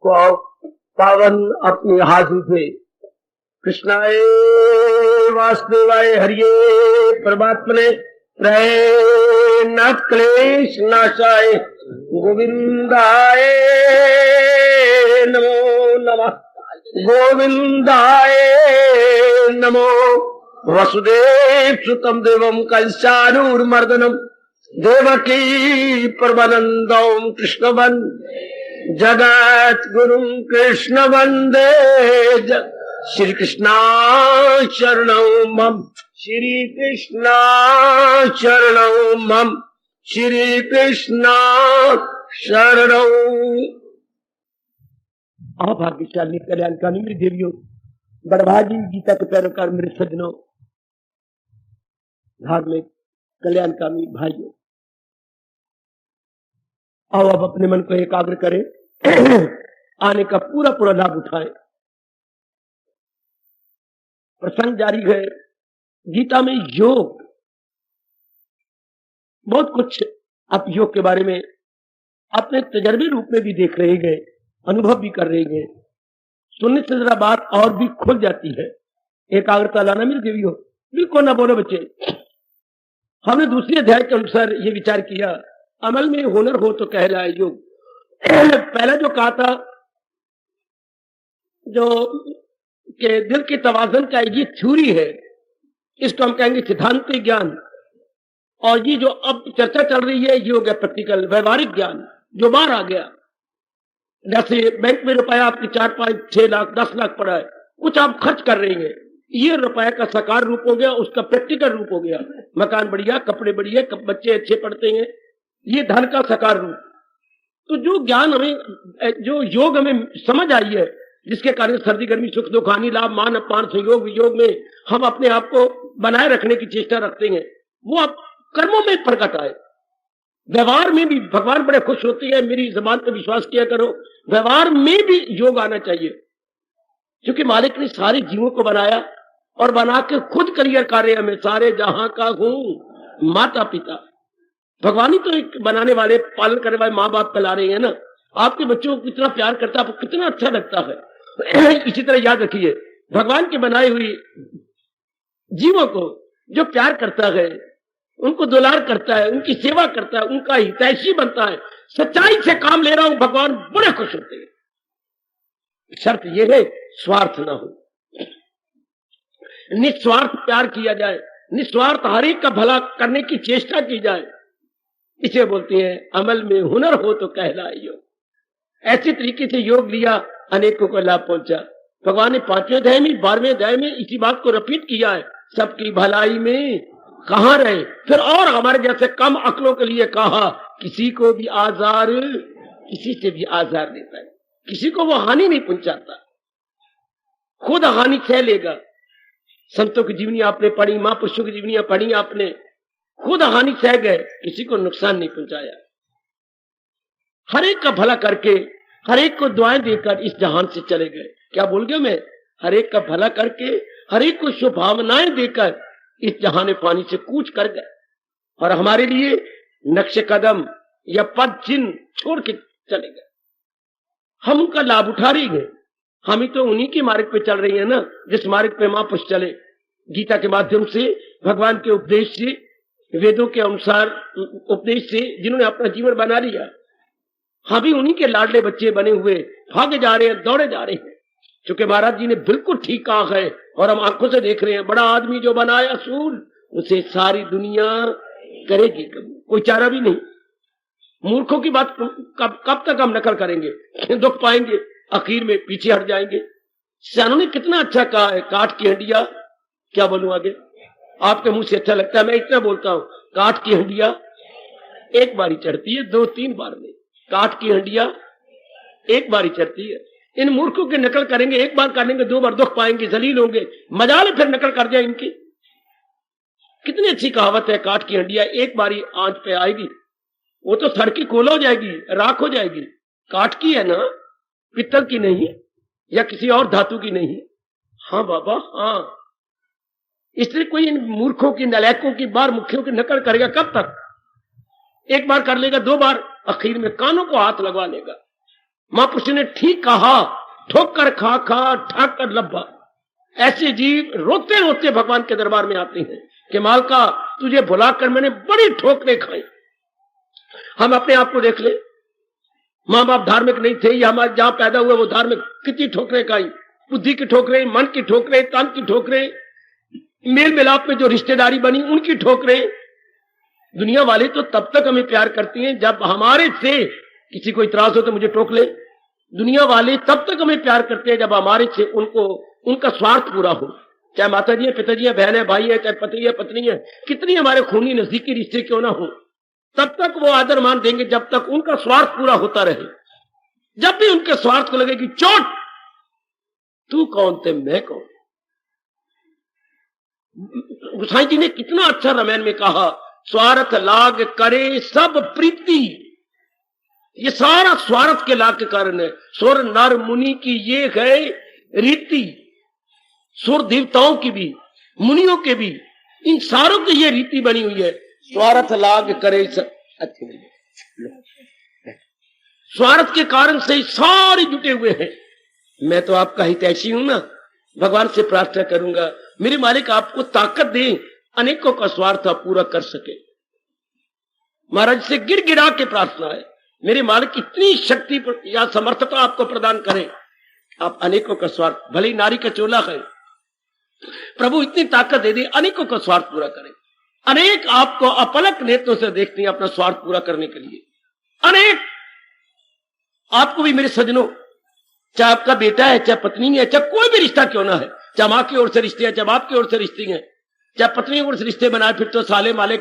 पावन अपनी हाथों से कृष्णाय वासुदेवाय हरिये परमात्मने नाथ क्लेश नाशाय गोविंदाय नमो नमः गोविंदाय नमो वसुदेव सुतम देवम कंसानूरमर्दनम देवकी परमानंदम कृष्ण जगत गुरु कृष्ण वंदे श्री कृष्णा शरणं मम श्री कृष्णा शरणं मम श्री कृष्णा शरणं। भाग्यशाली कल्याणकारी मेरी देवियों, बड़भागी गीता के पैरोकार मेरे सज्जनों, धार्मिक कल्याणकारी भाइयों, आओ अब अपने मन को एकाग्र करें, आने का पूरा पूरा लाभ उठाएं। प्रसंग जारी है। गीता में योग, बहुत कुछ आप योग के बारे में अपने तजर्बे रूप में भी देख रहे गए, अनुभव भी कर रहे गए। सुनने से जरा बात और भी खुल जाती है। एकाग्रता लाना मेरी देवी हो, बिल्कुल ना बोलो बच्चे। हमने दूसरे अध्याय के अनुसार ये विचार किया, अमल में हुनर हो तो कहलाए योग। पहला जो कहा था, जो के दिल के तवाज़ुन का ये थ्योरी है, इसको हम कहेंगे सिद्धांतिक ज्ञान। और ये जो अब चर्चा चल रही है, ये हो गया प्रैक्टिकल व्यवहारिक ज्ञान, जो बाहर आ गया। जैसे बैंक में रुपया आपके 4, 5, 6 लाख 10 लाख पड़ा है, कुछ आप खर्च कर रहे हैं, ये रुपया का साकार रूप हो गया, उसका प्रैक्टिकल रूप हो गया। मकान बढ़िया, कपड़े बढ़िया, बच्चे अच्छे पढ़ते हैं, ये धन का साकार रूप। तो जो ज्ञान हमें, जो योग हमें समझ आई है, जिसके कारण सर्दी गर्मी सुख दुख हानि लाभ मान अपमान संयोग वियोग में हम अपने आप को बनाए रखने की चेष्टा रखते हैं, वो अब कर्मों में प्रकट आए। व्यवहार में भी भगवान बड़े खुश होते हैं, मेरी जबान पर विश्वास किया करो, व्यवहार में भी योग आना चाहिए। क्योंकि मालिक ने सारे जीवों को बनाया और बना के खुद करियर कार्य में सारे जहां का हूं माता पिता। भगवान ही तो एक बनाने वाले, पालन करने वाले माँ बाप कहला रहे हैं ना। आपके बच्चों को कितना प्यार करता है, आपको कितना अच्छा लगता है। इसी तरह याद रखिए, भगवान के बनाए हुई जीवों को जो प्यार करता है, उनको दुलार करता है, उनकी सेवा करता है, उनका हितैषी बनता है, सच्चाई से काम ले रहा हूं, भगवान बड़े खुश होते हैं। शर्त यह है स्वार्थ ना हो, निस्वार्थ प्यार किया जाए, निस्वार्थ हर एक का भला करने की चेष्टा की जाए। इसे बोलते हैं अमल में हुनर हो तो कहलाए योग। ऐसे तरीके से योग लिया, अनेकों को लाभ पहुंचा। भगवान ने 5वें अध्याय में 12वें अध्याय में इसी बात को रिपीट किया है, सबकी भलाई में कहां रहे। फिर और हमारे जैसे कम अक्लों के लिए कहा, किसी को भी आजार, किसी से भी आजार देता है, किसी को वो हानि नहीं पहुंचाता, खुद हानि सह लेगा। संतों की जीवनी आपने पढ़ी, महापुरुषों की जीवनियां पढ़ी आपने, खुद हानि सह गए, किसी को नुकसान नहीं पहुंचाया। हर एक का भला करके, हर एक को दुआएं देकर इस जहान से चले गए। क्या बोल गया मैं? हर एक का भला करके, हर एक को शुभभावनाएं देकर इस जहान पानी से कूच कर गए, और हमारे लिए नक्शे कदम या पद चिन्ह छोड़ के चले गए। हम उनका लाभ उठा रहे हैं। हम ही तो उन्हीं के मार्ग पे चल रही है ना, जिस मार्ग पे महापुरुष चले। गीता के माध्यम से, भगवान के उपदेश से, वेदों के अनुसार उपदेश से जिन्होंने अपना जीवन बना लिया, हम भी उन्हीं के लाडले बच्चे बने हुए भागे जा रहे हैं, दौड़े जा रहे हैं। क्योंकि महाराज जी ने बिल्कुल ठीक कहा है, और हम आंखों से देख रहे हैं, बड़ा आदमी जो बनाया सूल, उसे सारी दुनिया करेगी कभी, कोई चारा भी नहीं। मूर्खों की बात कब तक हम नकल करेंगे, दुख पाएंगे, आखिर में पीछे हट जाएंगे। सियानों ने कितना अच्छा कहा है, काठ की हंडिया, क्या बोलूं आगे, आपके मुंह से अच्छा लगता है, मैं इतना बोलता हूं, काठ की हंडिया एक बारी चढ़ती है, 2-3 बार में। काठ की हंडिया एक बारी चढ़ती है। इन मूर्खों की नकल करेंगे, एक बार करेंगे, 2 बार दुख पाएंगे, जलील होंगे, मजाल फिर नकल कर जाए इनकी। कितनी अच्छी कहावत है, काठ की हंडिया एक बारी आंच पे आएगी, वो तो सड़ की कोल हो जाएगी, राख हो जाएगी। काठ की है ना, पित्तल की नहीं, या किसी और धातु की नहीं। हाँ बाबा हाँ। इसलिए कोई इन मूर्खों की, नलायकों की, बार मुखियों की नकल करेगा कब तक? एक बार कर लेगा, 2 बार, आखिर में कानों को हाथ लगवा लेगा। महापुरुष ने ठीक कहा, ठोकर खा खा ठाक कर लब्बा। ऐसे जीव रोते रोते भगवान के दरबार में आते हैं कि मालका तुझे भुलाकर मैंने बड़ी ठोकरें खाई। हम अपने आप को देख ले, माँ बाप धार्मिक नहीं थे या हमारे जहां पैदा हुए वो धार्मिक, कितनी ठोकरें खाई, बुद्धि की ठोकरें, मन की ठोकरें, तन की ठोकरें, मेल मिलाप में जो रिश्तेदारी बनी उनकी ठोकरें। दुनिया वाले तो तब तक हमें प्यार करती हैं जब हमारे से किसी को इतराज हो तो मुझे टोक ले। दुनिया वाले तब तक हमें प्यार करते हैं जब हमारे से उनको उनका स्वार्थ पूरा हो, चाहे माता जी है, पिताजी है, बहन है, भाई है, चाहे पति है, पत्नी है, कितनी हमारे खूनी नजदीकी रिश्ते क्यों ना हो, तब तक वो आदर मान देंगे जब तक उनका स्वार्थ पूरा होता रहे। जब भी उनके स्वार्थ को लगेगी चोट, तू कौन थे मैं कौन। गोसाई जी ने कितना अच्छा रामायण में कहा, स्वार्थ लाग करे सब प्रीति। ये सारा स्वार्थ के लाग के कारण है। सुर नर मुनि की ये है रीति, सुर देवताओं की भी, मुनियों के भी, इन सारों की ये रीति बनी हुई है। स्वार्थ लाग करे सब, अच्छी स्वार्थ के कारण से सारे जुटे हुए हैं। मैं तो आपका हितैषी हूं ना, भगवान से प्रार्थना करूंगा मेरे मालिक आपको ताकत दे, अनेकों का स्वार्थ आप पूरा कर सके। महाराज से गिर गिरा के प्रार्थना है, मेरे मालिक इतनी शक्ति या समर्थता आपको प्रदान करें, आप अनेकों का स्वार्थ, भले नारी का चोला है, प्रभु इतनी ताकत दे दे, अनेकों का स्वार्थ पूरा करें। अनेक आपको अपलक नेत्रों से देखते हैं अपना स्वार्थ पूरा करने के लिए। अनेक आपको भी मेरे सजनों, चाहे आपका बेटा है, चाहे पत्नी है, चाहे कोई भी रिश्ता क्यों ना है, चाहे मां की ओर से रिश्ते हैं, चाहे बाप की ओर से रिश्ते हैं, चाहे पत्नी की ओर से रिश्ते बनाए, फिर तो साले माले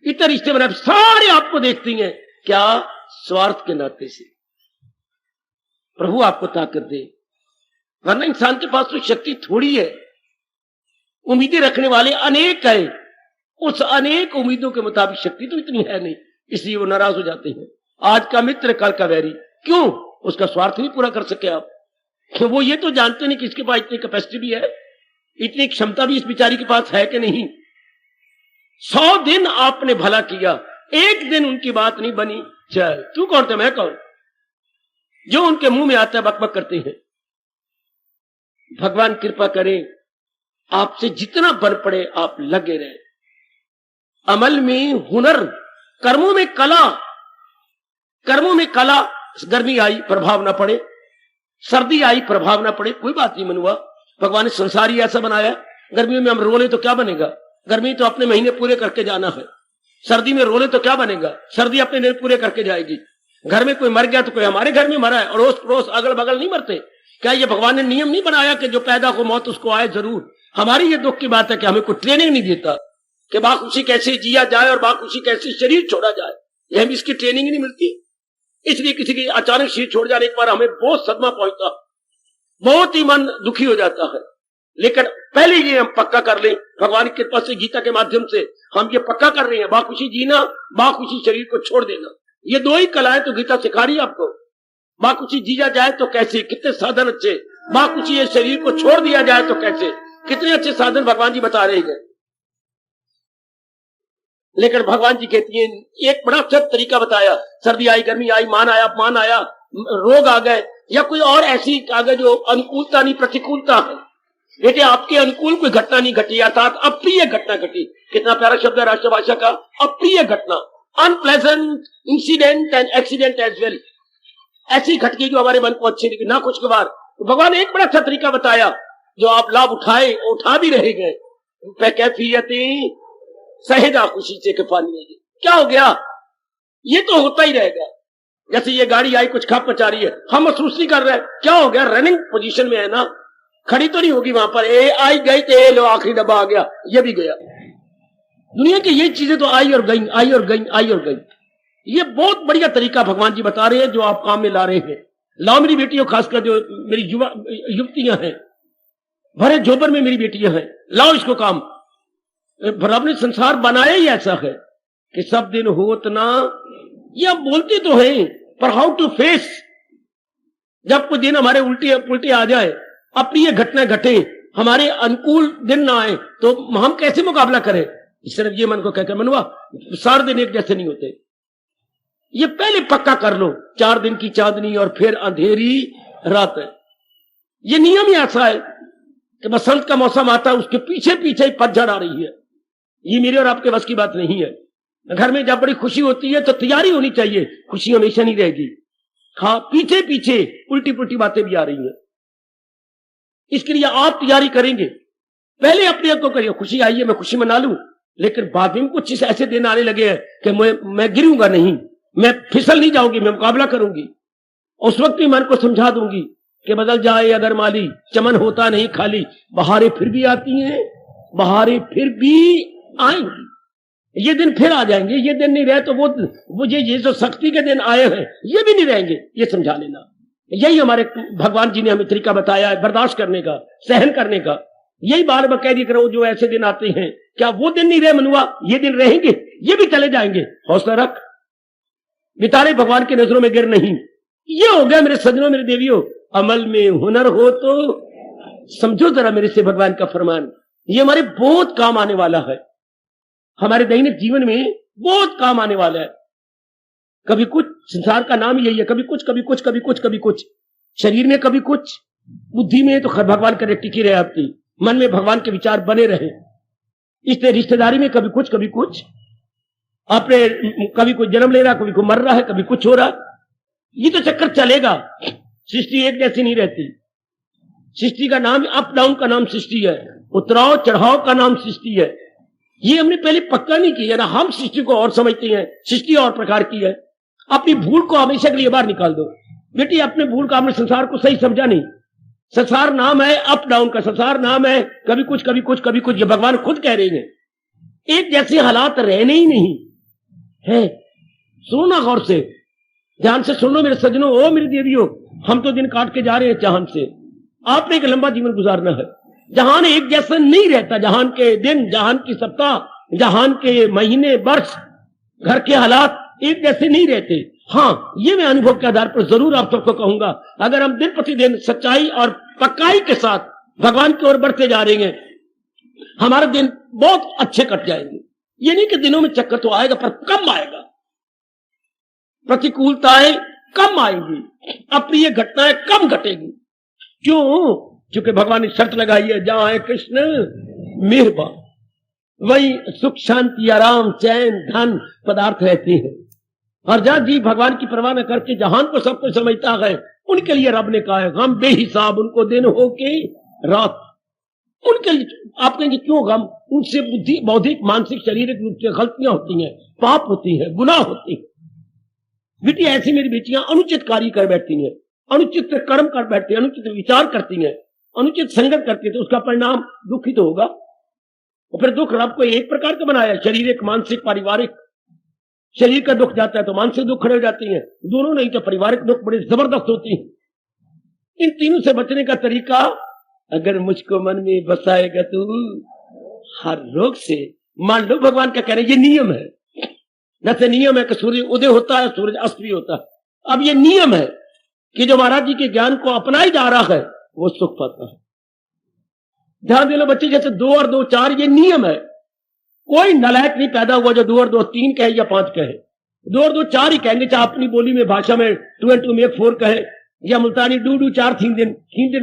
इतने रिश्ते बनाए, सारे आपको देखती हैं, क्या स्वार्थ के नाते से। प्रभु आपको ताकत दे, वरना इंसान के पास तो शक्ति थोड़ी है, उम्मीदें रखने वाले अनेक है, उस अनेक उम्मीदों के मुताबिक शक्ति तो इतनी है नहीं, इसलिए वो नाराज हो जाते हैं। आज का मित्र कल का वैरी, क्यों? उसका स्वार्थ नहीं पूरा कर सके आप। वो ये तो जानते नहीं कि इसके पास इतनी कैपेसिटी भी है, इतनी क्षमता भी इस बिचारी के पास है कि नहीं। 100 दिन आपने भला किया, एक दिन उनकी बात नहीं बनी, चल तू कौन था मैं कौन, जो उनके मुंह में आता है बकबक करते हैं। भगवान कृपा करें, आपसे जितना बन पड़े आप लगे रहे। अमल में हुनर, कर्मों में कला, कर्मों में कला। गर्मी आई प्रभाव ना पड़े, सर्दी आई प्रभाव ना पड़े, कोई बात नहीं मनुआ, भगवान ने संसार ही ऐसा बनाया। गर्मियों में हम रोले तो क्या बनेगा, गर्मी तो अपने महीने पूरे करके जाना है। सर्दी में रोले तो क्या बनेगा, सर्दी अपने दिन पूरे करके जाएगी। घर में कोई मर गया तो कोई हमारे घर में मरा है, अड़ोस पड़ोस अगल बगल नहीं मरते। क्या ये भगवान ने नियम नहीं बनाया कि जो पैदा हो मौत उसको आए जरूर। हमारी ये दुख की बात है कि हमें कोई ट्रेनिंग नहीं देता कि बाखुशी कैसे जिया जाए और बाखुशी कैसे शरीर छोड़ा जाए, ये हमें इसकी ट्रेनिंग ही नहीं मिलती। इसलिए किसी की अचानक शरीर छोड़ जाने के बाद हमें बहुत सदमा पहुंचता, बहुत ही मन दुखी हो जाता है। लेकिन पहले ये हम पक्का कर लें, भगवान की कृपा से गीता के माध्यम से हम ये पक्का कर रहे हैं, बाखुशी जीना, बाखुशी शरीर को छोड़ देना, ये दो ही कलाएं तो गीता सिखा रही है आपको। बाखुशी जिया जाए तो कैसे, कितने साधन अच्छे, बाखुशी ये शरीर को छोड़ दिया जाए तो कैसे, कितने अच्छे साधन भगवान जी बता रहे हैं। लेकिन भगवान जी कहती है एक बड़ा अच्छा तरीका बताया, सर्दी आई, गर्मी आई, मान आया, अपमान आया, रोग आ गए या कोई और ऐसी आ गए जो अनुकूलता नहीं प्रतिकूलता है, बेटे आपके अनुकूल कोई घटना नहीं घटी, अर्थात अप्रिय घटना घटी। कितना प्यारा शब्द है राष्ट्रभाषा का, अप्रिय घटना, unpleasant incident and accident as well, ऐसी घट गई जो हमारे मन को अच्छी लगी, ना खुशगवार। तो भगवान ने एक बड़ा अच्छा तरीका बताया जो आप लाभ उठाए, उठा भी रहे गए। कैफियती सहजा खुशी से कफानी, क्या हो गया, ये तो होता ही रहेगा। जैसे ये गाड़ी आई कुछ खप मचा रही है, हम महसूस नहीं कर रहे, क्या हो गया, रनिंग पोजीशन में है ना, खड़ी तो नहीं होगी वहां पर। ए आई गई तो ए लो आखिरी डब्बा आ गया, ये भी गया। दुनिया की ये चीजें तो आई और गई, आई और गई, आई और गई। ये बहुत बढ़िया तरीका भगवान जी बता रहे हैं जो आप काम में ला रहे हैं। लाओ मेरी बेटियों, खासकर जो मेरी युवतियां हैं, भरे जोबर में मेरी बेटियां हैं, लाओ इसको काम। रब ने संसार बनाया ही ऐसा है कि सब दिन होत ना, ये आप बोलते तो हैं पर हाउ टू फेस। जब कोई दिन हमारे उल्टे आ जाए, अप्रिय घटना घटे, हमारे अनुकूल दिन ना आए, तो हम कैसे मुकाबला करें। सिर्फ ये मन को कहकर मनवा, सारे दिन एक जैसे नहीं होते। ये पहले पक्का कर लो। 4 दिन की चांदनी और फिर अंधेरी रात है। ये नियम ही ऐसा है कि बसंत का मौसम आता है, उसके पीछे पीछे ही पतझड़ आ रही है। ये मेरे और आपके बस की बात नहीं है। घर में जब बड़ी खुशी होती है तो तैयारी होनी चाहिए, खुशी हमेशा नहीं रहेगी। हाँ, पीछे पीछे उल्टी पुल्टी बातें भी आ रही हैं। इसके लिए आप तैयारी करेंगे, पहले अपने आप को करिए, खुशी आई है मैं खुशी मना लूं, लेकिन बाद में कुछ ऐसे दिन आने लगे हैं कि मैं गिरूंगा नहीं, मैं फिसल नहीं जाऊंगी, मैं मुकाबला करूंगी। उस वक्त भी मन को समझा दूंगी कि बदल जाए अगर माली, चमन होता नहीं खाली, बहारें फिर भी आती हैं, बहारें फिर भी आएंगी। ये दिन फिर आ जाएंगे, ये दिन नहीं रहे तो वो ये जो सख्ती के दिन आए हैं ये भी नहीं रहेंगे, ये समझा लेना। यही हमारे भगवान जी ने हमें तरीका बताया है बर्दाश्त करने का, सहन करने का। यही बार बार कह दिया करो, जो ऐसे दिन आते हैं, क्या वो दिन नहीं रहे मनुआ, ये दिन रहेंगे, ये भी चले जाएंगे। हौसला रख, बितारे भगवान की नजरों में गिर नहीं। ये हो गया मेरे सजनों, मेरे देवियों, अमल में हुनर हो तो समझो जरा मेरे से भगवान का फरमान। ये हमारे बहुत काम आने वाला है, हमारे दैनिक जीवन में बहुत काम आने वाला है। कभी कुछ, संसार का नाम यही है, कभी कुछ कभी कुछ कभी कुछ कभी कुछ, शरीर में कभी कुछ, बुद्धि में तो भगवान करे टिकी रहे, आपकी मन में भगवान के विचार बने रहे। इसलिए रिश्तेदारी में कभी कुछ, आपने कभी कोई जन्म ले रहा, कभी कोई मर रहा है, कभी कुछ हो रहा, ये तो चक्कर चलेगा। सृष्टि एक जैसी नहीं रहती। सृष्टि का नाम, अप डाउन का नाम सृष्टि है, उतराव चढ़ाव का नाम सृष्टि है। ये हमने पहले पक्का नहीं किया ना, हम सृष्टि को और समझते हैं, सृष्टि और प्रकार की है। अपनी भूल को हमेशा के लिए बाहर निकाल दो बेटी, अपने भूल का, आपने संसार को सही समझा नहीं। संसार नाम है अप डाउन का, संसार नाम है कभी कुछ कभी कुछ कभी कुछ। ये भगवान खुद कह रहे हैं, एक जैसे हालात रहने ही नहीं है। सुनो ना गौर से, ध्यान से सुनो मेरे सजनों, ओ मेरी देवियों, हम तो दिन काट के जा रहे हैं चांद से। आपने एक लंबा जीवन गुजारना है। जहान एक जैसा नहीं रहता, जहान के दिन, जहान की सप्ताह, जहान के महीने, वर्ष, घर के हालात एक जैसे नहीं रहते। हाँ, ये मैं अनुभव के आधार पर जरूर आप सबको कहूंगा, अगर हम दिन प्रतिदिन सच्चाई और पक्काई के साथ भगवान की ओर बढ़ते जा रहे हैं, हमारे दिन बहुत अच्छे कट जाएंगे। ये नहीं कि दिनों में चक्कर तो आएगा, पर कम आएगा, प्रतिकूलताएं कम आएंगी, अप्रिय घटनाएं कम घटेगी। क्यों? क्योंकि भगवान ने शर्त लगाई है, जहां है कृष्ण मेहरबान, वही सुख शांति आराम चैन धन पदार्थ रहते हैं। और जहां जी भगवान की परवाह न करके जहान को सब कुछ समझता है, उनके लिए रब ने कहा है गम बेहिसाब उनको दिन हो के रात। उनके लिए आप कहेंगे क्यों गम? उनसे बुद्धि, बौद्धिक, मानसिक, शारीरिक रूप से गलतियां होती हैं, पाप होती है, गुनाह होती है। बेटी ऐसी मेरी बेटियां अनुचित कार्य कर बैठती हैं, अनुचित कर्म कर बैठती हैं, अनुचित विचार करती हैं, अनुचित संगत करती है, तो उसका परिणाम दुख ही तो होगा। और फिर दुख रब को एक प्रकार का बनाया, शारीरिक, मानसिक, पारिवारिक। शरीर का दुख जाता है तो मानसिक दुख खड़े हो जाती है, दोनों नहीं तो पारिवारिक दुख बड़े जबरदस्त होती है। इन तीनों से बचने का तरीका, अगर मुझको मन में बसाएगा तो हर रोग से, मान लो भगवान का कह रहे, ये नियम है। जैसे नियम है कि सूर्य उदय होता है, सूरज अस्त भी होता है। अब ये नियम है कि जो महाराज जी के ज्ञान को अपनाई जा रहा है वो सुख पाता है। ध्यान दे लो बच्चे, जैसे 2 और 2 4, ये नियम है। कोई नलायक नहीं पैदा हुआ जो 2 और 2 3 कहे या 5 कहे। 2 और 2 4 ही कहेंगे, चाहे अपनी बोली में भाषा में 2 and 2 make 4 कहे, या मुल्तानी 2 4 थीन दिन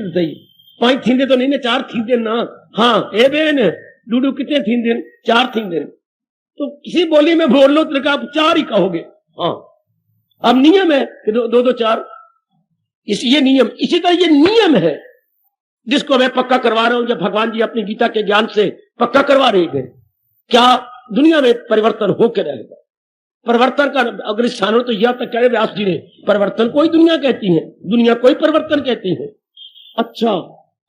सही, 5 थीन तो नहीं ना, 4 थीन दिन ना। हाँ ए बेन 2 कितने थीन दिन? 4 थीन दिन। तो किसी बोली में बोल लो तो आप 4 ही कहोगे। हाँ, अब नियम है कि 2 2 4, ये नियम। इसी तरह ये नियम है जिसको मैं पक्का करवा रहा हूं, जब भगवान जी अपनी गीता के ज्ञान से पक्का करवा रहे हैं। क्या दुनिया में परिवर्तन होकर रहेगा? परिवर्तन का अगर स्थान तो यह तक कहे व्यास जी ने, परिवर्तन कोई दुनिया कहती है, दुनिया कोई परिवर्तन कहती है। अच्छा,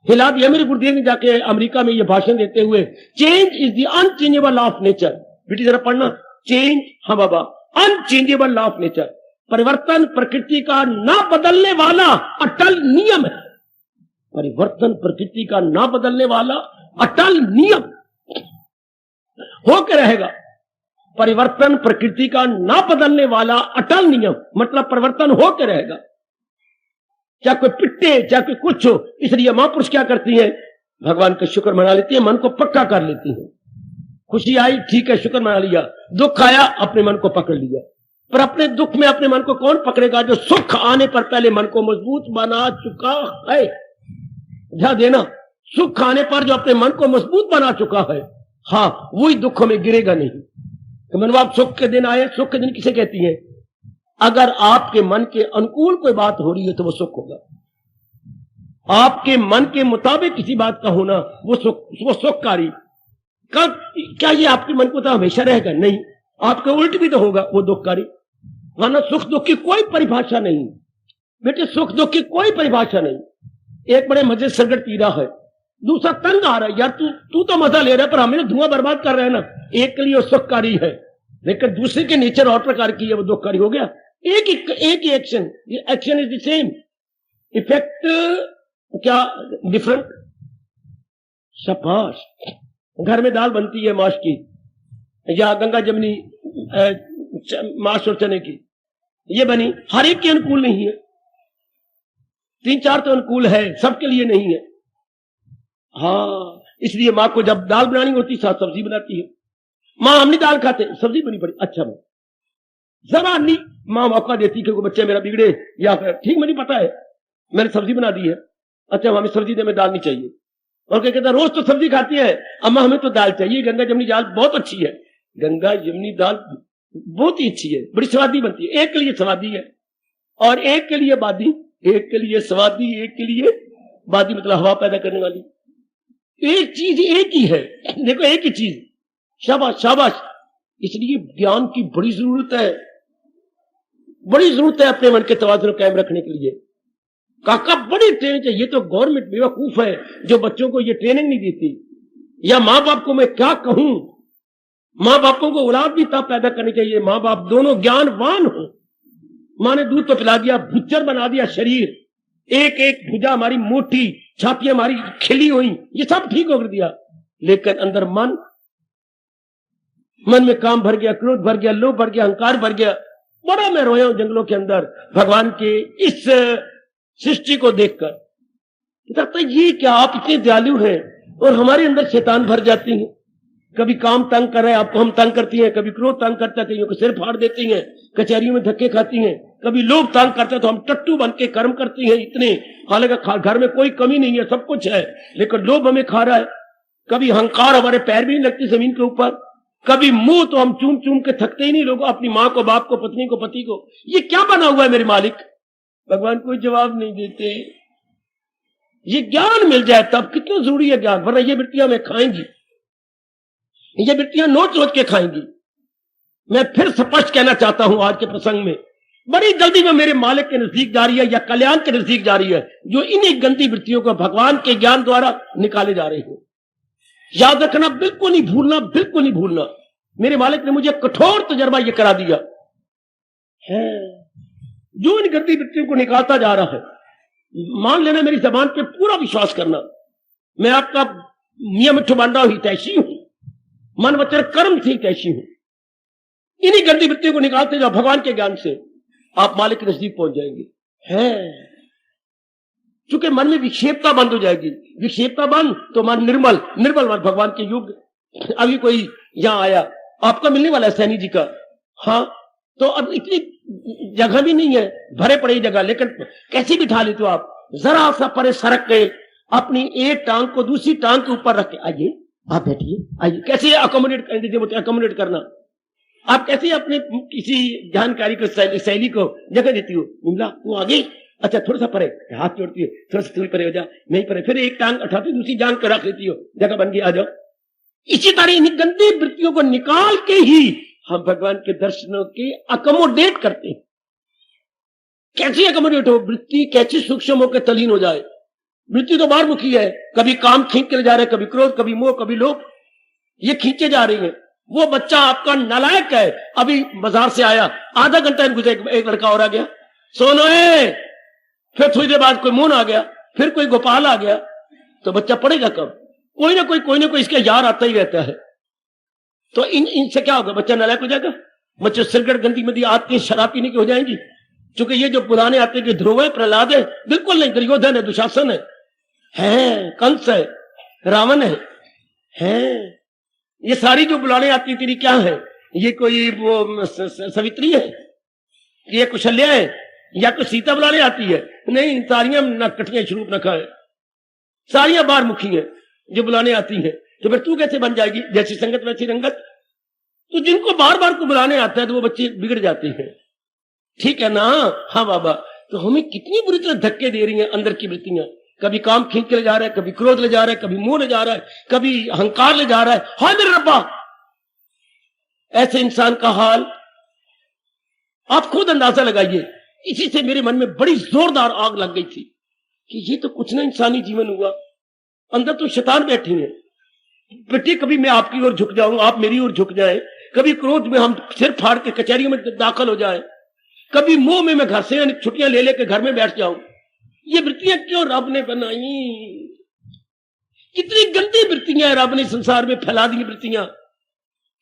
हिला दिया मेरे गुरुदेव ने जाके अमेरिका में ये भाषण देते हुए, change is the unchangeable law of nature. बेटी जरा पढ़ना, चेंज, हाँ बाबा, अनचेंजेबल लॉ ऑफ नेचर। परिवर्तन प्रकृति का ना बदलने वाला अटल नियम है। परिवर्तन प्रकृति का ना बदलने वाला अटल नियम होकर रहेगा। परिवर्तन प्रकृति का ना बदलने वाला अटल नियम, मतलब परिवर्तन होकर रहेगा, चाहे कोई पिट्टे चाहे कोई कुछ हो। इसलिए महापुरुष क्या करती है? भगवान का शुक्र मना लेती है, मन को पक्का कर लेती है। खुशी आई, ठीक है, शुक्र मना लिया। दुख आया, अपने मन को पकड़ लिया। पर अपने दुख में अपने मन को कौन पकड़ेगा? जो सुख आने पर पहले मन को मजबूत बना चुका है। ध्यान देना, सुख आने पर जो अपने मन को मजबूत बना चुका है, हाँ, वही दुखों में गिरेगा नहीं। तो मन आप सुख के दिन आए, सुख के दिन किसे कहती है? अगर आपके मन के अनुकूल कोई बात हो रही है तो वो सुख होगा। आपके मन के मुताबिक किसी बात का होना वो सुखकारी। कब क्या ये आपके मन को तो हमेशा रहेगा? नहीं, आपके उल्ट भी तो होगा, वो दुखकारी। माना सुख दुख की कोई परिभाषा नहीं बेटे, सुख दुख की कोई परिभाषा नहीं। एक बड़े मजे सिगरेट पी रहा है, दूसरा तंग आ रहा है, यार तू तो मजा ले रहा है पर हमें धुआं बर्बाद कर रहा है ना। एक के लिए वो सुखकारी है, लेकिन दूसरे के नेचर और प्रकार की है, वो दुखकारी हो गया। एक ही action, action is the same, effect क्या डिफरेंट। शाबाश। घर में दाल बनती है माश की या गंगा जमनी माश और चने की, ये बनी, हर एक के अनुकूल नहीं है। 3-4 तो अनुकूल है, सबके लिए नहीं है। हाँ, इसलिए माँ को जब दाल बनानी होती साथ सब्जी बनाती है। माँ हम नहीं दाल खाते, सब्जी बनी पड़ी, अच्छा माँ जरा नहीं, माँ मौका देती कि बच्चे मेरा बिगड़े, या फिर ठीक मुझे पता है मैंने सब्जी बना दी है, अच्छा हमें सब्जी दे, हमें दाल नहीं चाहिए। और क्या कहता, रोज तो सब्जी खाती है अम्मा, हमें तो दाल चाहिए। गंगा जमनी दाल बहुत अच्छी है, गंगा जमनी दाल बहुत ही अच्छी है, बड़ी स्वादी बनती है। एक के लिए स्वादी है और एक के लिए बादी, एक के लिए स्वादी, एक के लिए बादी, मतलब हवा पैदा करने वाली। एक चीज एक ही है, देखो एक ही चीज। शाबाश शाबाश। इसलिए ज्ञान की बड़ी जरूरत है, बड़ी जरूरत है अपने मन के तवाज़ुन कायम रखने के लिए। काका बड़ी ट्रेनिंग चाहिए। ये तो गवर्नमेंट बेवकूफ है जो बच्चों को ये ट्रेनिंग नहीं देती। या माँ बाप को मैं क्या कहूं, माँ बापों को औलाद भी तब पैदा करनी चाहिए, माँ बाप दोनों ज्ञानवान हो। माँ ने दूध तो पिला दिया, भुच्चर बना दिया शरीर, एक एक भुजा हमारी मोटी, छातियां हमारी खिली हुई, ये सब ठीक कर दिया, लेकिन अंदर मन में काम भर गया, क्रोध भर गया, लोभ भर गया, अहंकार भर गया। बड़ा मैं रोया हूं जंगलों के अंदर भगवान के इस सृष्टि को देखकर। तो ये क्या आप इतने दयालु हैं और हमारे अंदर शैतान भर जाती हैं। कभी काम तंग कर रहे हैं आपको, हम तंग करती हैं, कभी क्रोध तंग करता है, कईयों को सिर फाड़ देती हैं, कचहरियों में धक्के खाती हैं, कभी लोभ तंग करते हैं तो हम टट्टू बन के कर्म करती हैं इतने, हालांकि घर में कोई कमी नहीं है, सब कुछ है, लेकिन लोभ हमें खा रहा है। कभी अहंकार, हमारे पैर भी नहीं लगते जमीन के ऊपर, कभी मुंह तो हम चूम चूम के थकते ही नहीं लोग, अपनी माँ को, बाप को, पत्नी को, पति को। ये क्या बना हुआ है मेरे मालिक? भगवान कोई जवाब नहीं देते। ये ज्ञान मिल जाए तब, कितना जरूरी है ज्ञान, वरना ये वृत्तियां हमें खाएंगी, ये वृत्तियां नोच नोच के खाएंगी। मैं फिर स्पष्ट कहना चाहता हूं आज के प्रसंग में, बड़ी जल्दी में मेरे मालिक के नजदीक जा रही है या कल्याण के नजदीक जा रही है, जो इन्हीं गंदी वृत्तियों को भगवान के ज्ञान द्वारा निकाले जा रहे हैं। याद रखना, बिल्कुल नहीं भूलना, बिल्कुल नहीं भूलना। मेरे मालिक ने मुझे कठोर तजर्बा ये करा दिया है, जो इन गंदी वृत्तियों को निकालता जा रहा है। मान लेना, मेरी जबान पे पूरा विश्वास करना, मैं आपका मियां मिठू बांडा ही तैशी हूं, मन वचन कर्म थी तैशी हूं। इन्हीं गंदी वृत्तियों को निकालते जाओ भगवान के ज्ञान से, आप मालिक के नजदीक पहुंच जाएंगे। है चूंकि मन में विक्षेपता बंद हो जाएगी, विक्षेपता बंद तो मन निर्मल, निर्मल मन भगवान के युग। अभी कोई यहां आया, आपका मिलने वाला है सैनी जी का, हाँ, तो अब इतनी जगह भी नहीं है, भरे पड़े जगह, लेकिन कैसे बिठा लेते हो आप, जरा सा परे सरक के अपनी एक टांग को दूसरी टांग के ऊपर रख के, आइए आप बैठिए, आइए। कैसे अकोमोडेट करना, आप कैसे अपने किसी जानकारी को, शैली को जगह देती हो। मिमला तू आ गई, अच्छा थोड़ा सा परे, हाथ जोड़ती है, थोड़ा सा थोड़ी परे हो जा, नहीं परे, फिर एक टांग उठाती दूसरी जांग को रख लेती हो, जगह बन गई, आ जाओ। इसी तरह इन गंदी वृत्तियों को निकाल के ही हम भगवान के दर्शनों के अकोमोडेट करते हैं। कैसे अकोमोडेट हो, वृत्ति कैसे सूक्ष्म होकर तलीन हो जाए। वृत्ति तो बाहर मुखी है, कभी काम खींच के ले जा रहे, कभी क्रोध, कभी मोह, कभी लोभ, ये खींचे जा रही है। वो बच्चा आपका नालायक है, अभी बाजार से आया, आधा घंटा गुजरे, एक लड़का और आ गया, सोनो है, फिर थोड़ी देर बाद कोई मोहन आ गया, फिर कोई गोपाल आ गया, तो बच्चा पढ़ेगा कब? कोई ना कोई इसका यार आता ही रहता है। तो इनसे क्या होगा, बच्चा नालायक हो जाएगा। बच्चे सिरगढ़ गंदी मंदी आदतें शराब पीने की हो जाएंगी, क्योंकि ये जो पुराने आते कि ध्रुव है, प्रहलाद है, बिल्कुल नहीं, दुर्योधन है, दुशासन है, कंस है, रावण है, ये सारी जो बुलाने आती तेरी क्या है, ये कोई वो सवित्री है, कि ये कुशल्या है या कुछ सीता बुलाने आती है? नहीं, सारियां नटखटियां शरूप रखा है, सारियां बार मुखी है जो बुलाने आती है। तो फिर तू कैसे बन जाएगी? जैसी संगत वैसी रंगत। तो जिनको बार बार को बुलाने आता है तो वो बच्चे बिगड़ जाते हैं, ठीक है ना? हाँ बाबा। तो हमें कितनी बुरी तरह धक्के दे रही हैं अंदर की वृत्तियां। कभी काम खींच के ले जा रहा है, कभी क्रोध ले जा रहा है, कभी मोह ले जा रहा है, कभी अहंकार ले जा रहा है। हाय मेरे रब्बा, ऐसे इंसान का हाल आप खुद अंदाजा लगाइए। इसी से मेरे मन में बड़ी जोरदार आग लग गई थी कि ये तो कुछ ना इंसानी जीवन हुआ, अंदर तो शैतान बैठी है। बेटे, कभी मैं आपकी ओर झुक जाऊं, आप मेरी ओर झुक जाए, कभी क्रोध में हम सिर फाड़ के कचहरियों में दाखिल हो जाए, कभी मोह में मैं घर से छुट्टियां ले लेकर घर में बैठ जाऊं। ये वृत्तियां क्यों रब ने बनाई? कितनी गंदी वृत्तियां रब ने संसार में फैला दी। वृत्तियां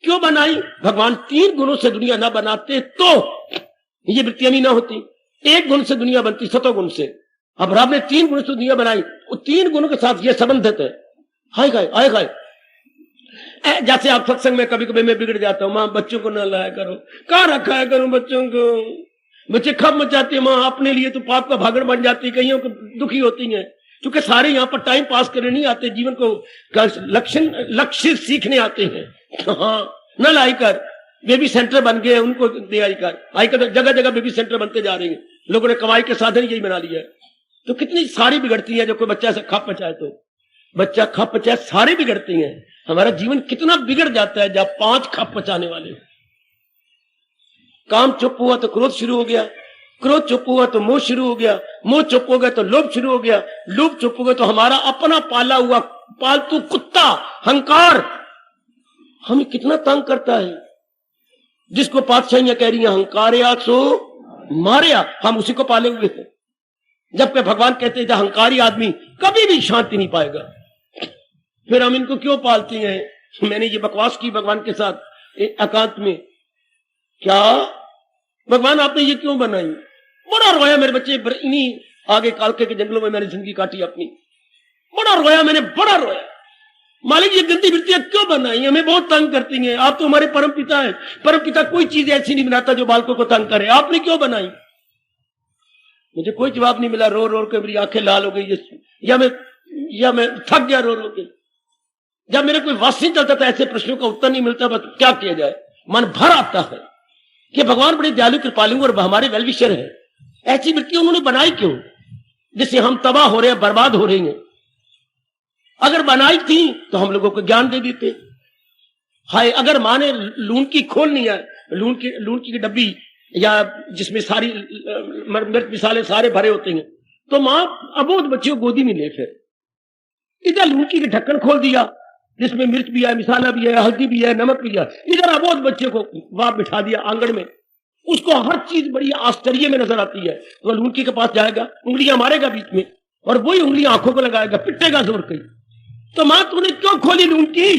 क्यों बनाई? भगवान 3 गुणों से दुनिया ना बनाते तो ये वृत्तियां भी ना होती। 1 गुण से दुनिया बनती, 7 गुण से। अब रब ने 3 गुणों से दुनिया बनाई, वो 3 गुणों के साथ ये संबंधित है। हाय गाय, हाय गाय। जैसे आप सत्संग में कभी कभी मैं बिगड़ जाता हूं, मां बच्चों को ना लाया करो, कहां रखा है करो बच्चों को। बच्चे खप मचाते हैं, मां अपने लिए तो पाप का भागड़ बन जाती है, कईयों को दुखी होती हैं, क्योंकि सारे यहाँ पर टाइम पास करने नहीं आते, जीवन को लक्ष्य सीखने आते हैं। हाँ, न लाई कर, बेबी सेंटर बन गए, उनको दे आई कर तो जगह जगह बेबी सेंटर बनते जा रहे हैं। लोगों ने कमाई के साधन यही बना लिया है। तो कितनी सारी बिगड़ती है। जो कोई बच्चा ऐसा खप मचाए तो बच्चा खप मचाए, सारे बिगड़ती हैं। हमारा जीवन कितना बिगड़ जाता है जब 5 खप मचाने वाले। काम चुप हुआ तो क्रोध शुरू हो गया, क्रोध चुप हुआ तो मोह शुरू हो गया, मोह चुप हो गया तो लोभ शुरू हो गया, लोभ चुप हो गया तो हमारा अपना पाला हुआ पालतू कुत्ता हंकार हमें कितना तंग करता है। जिसको पातशाहियां कह रही हैं हंकारिया सो मारिया, हम उसी को पाले हुए थे। जबकि भगवान कहते हैं हंकारी आदमी कभी भी शांति नहीं पाएगा। फिर हम इनको क्यों पालते हैं? मैंने ये बकवास की भगवान के साथ एकांत में, क्या भगवान आपने ये क्यों बनाई? बड़ा रोया मेरे बच्चे, इन्हीं आगे कालके के जंगलों में मैंने जिंदगी काटी अपनी। बड़ा रोया मैंने, बड़ा रोया। मालिक ये गंदी वृत्तियां क्यों बनाई? हमें बहुत तंग करती हैं। आप तो हमारे परम पिता हैं। परम पिता कोई चीज ऐसी नहीं बनाता जो बालकों को तंग करे। आपने क्यों बनाई? मुझे कोई जवाब नहीं मिला। रो रो के मेरी आंखें लाल हो गई, या मैं थक गया रो रो के। जब मेरे कोई वास नहीं चलता था, ऐसे प्रश्नों का उत्तर नहीं मिलता, बस क्या किया जाए? मन भर आता है कि भगवान बड़े दयालु कृपालु और हमारे वेलविशर है। ऐसी वृत्ति उन्होंने बनाई क्यों जिससे हम तबाह हो रहे हैं, बर्बाद हो रहे हैं? अगर बनाई थी तो हम लोगों को ज्ञान दे देते। हाय, अगर माँ ने लून की खोलनी है, लून की डब्बी या जिसमें सारी मिर्च मिसाले सारे भरे होते हैं, तो माँ अबोध बच्चे को गोदी में ले, फिर इधर लून की ढक्कन खोल दिया जिसमें मिर्च भी है, मिसाला भी है, हल्दी भी है, नमक भी है, इधर अबोध बच्चे को वहां बिठा दिया आंगन में। उसको हर चीज बड़ी आश्चर्य में नजर आती है। तो लूनकी के पास जाएगा, उंगलियां मारेगा बीच में, और वही उंगलियां आंखों को लगाएगा, पिटेगा जोर कहीं। तो माँ तूने क्यों खोली लूनकी?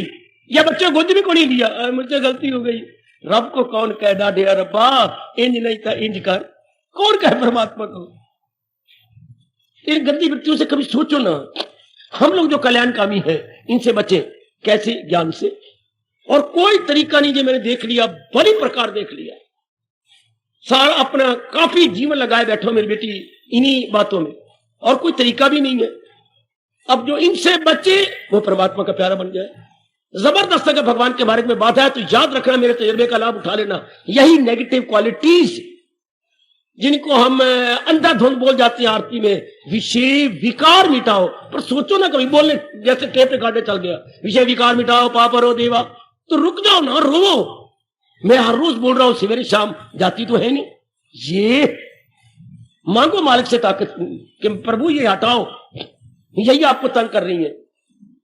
या बच्चे गोदी में को नहीं लिया? मुझसे गलती हो गई। रब को कौन कह डांटे? रब्बा इंज नहीं था इंज कर, कौन कहे परमात्मा को? इन गंदी वृत्तियों से कभी सोचो ना। हम लोग जो कल्याणकामी है इनसे बचे। कैसे? ज्ञान से। और कोई तरीका नहीं जो मैंने देख लिया, बड़ी प्रकार देख लिया, सारा अपना काफी जीवन लगाए बैठो मेरी बेटी इन्हीं बातों में, और कोई तरीका भी नहीं है। अब जो इनसे बचे वो परमात्मा का प्यारा बन जाए। जबरदस्त अगर भगवान के बारे में बात है तो याद रखना, मेरे तजुर्बे का लाभ उठा लेना। यही नेगेटिव क्वालिटीज जिनको हम अंधाधुंध बोल जाते हैं आरती में, विषय विकार मिटाओ। पर सोचो ना, कभी बोलने जैसे टेप रिकॉर्डर चल गया, विषय विकार मिटाओ पाप हरो देवा, तो रुक जाओ ना, रो। मैं हर रोज बोल रहा हूं सवेरे शाम, जाती तो है नहीं। ये मांगो मालिक से ताकत कि प्रभु ये हटाओ, यही आपको तंग कर रही है।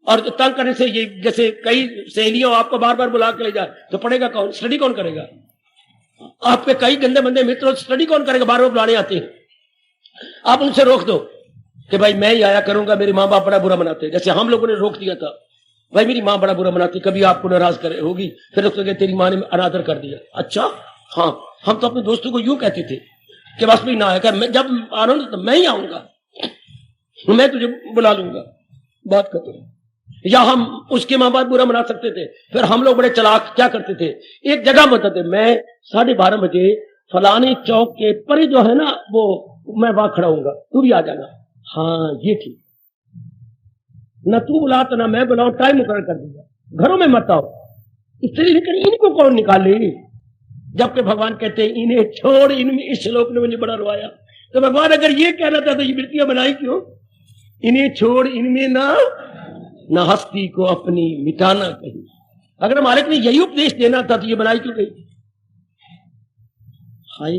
और तंग करने से ये, जैसे कई सहेलियों आपको बार बार बुला के ले जाए तो पढ़ेगा कौन? स्टडी कौन करेगा? आपके कई गंदे बंदे मित्र, स्टडी कौन करेगा? बार बार बुलाने आते हैं। आप उनसे रोक दो कि भाई मैं ही आया करूंगा, मेरे माँ बाप बड़ा बुरा मनाते हैं। जैसे हम लोगों ने रोक दिया था, भाई मेरी माँ बड़ा बुरा मनाती, कभी आपको नाराज करे होगी, फिर उसने तेरी माँ ने अनादर कर दिया। अच्छा हाँ, हम तो अपने दोस्तों को यूं कहते थे कि बस भी ना आया, मैं जब आ रहा हूं तो मैं ही आऊंगा, मैं तुझे बुला लूंगा, बात खत्म। या हम उसके माँ बाप बुरा मना सकते थे। फिर हम लोग बड़े चालाक क्या करते थे, एक जगह बताते, मैं 12:30 बजे फलाने चौक के परे जो है ना वो मैं वहां खड़ा हूंगा, तू भी आ जाना। हाँ ये ठीक, न तू बुला तो ना मैं बुलाऊं, टाइम मुकर्रर कर दिया, घरों में मत आओ। इसलिए लेकिन इनको कौन निकाले, जबकि भगवान कहते हैं इन्हें छोड़ इनमें। इस श्लोक ने मुझे बड़ा रोया। तो भगवान अगर ये कह रहा था तो ये वृत्तियां बनाई क्यों? इन्हें छोड़ इनमें ना हस्ती को अपनी मिटाना कहीं। अगर मालिक ने यही उपदेश देना था तो ये बनाई क्यों गई? हाय,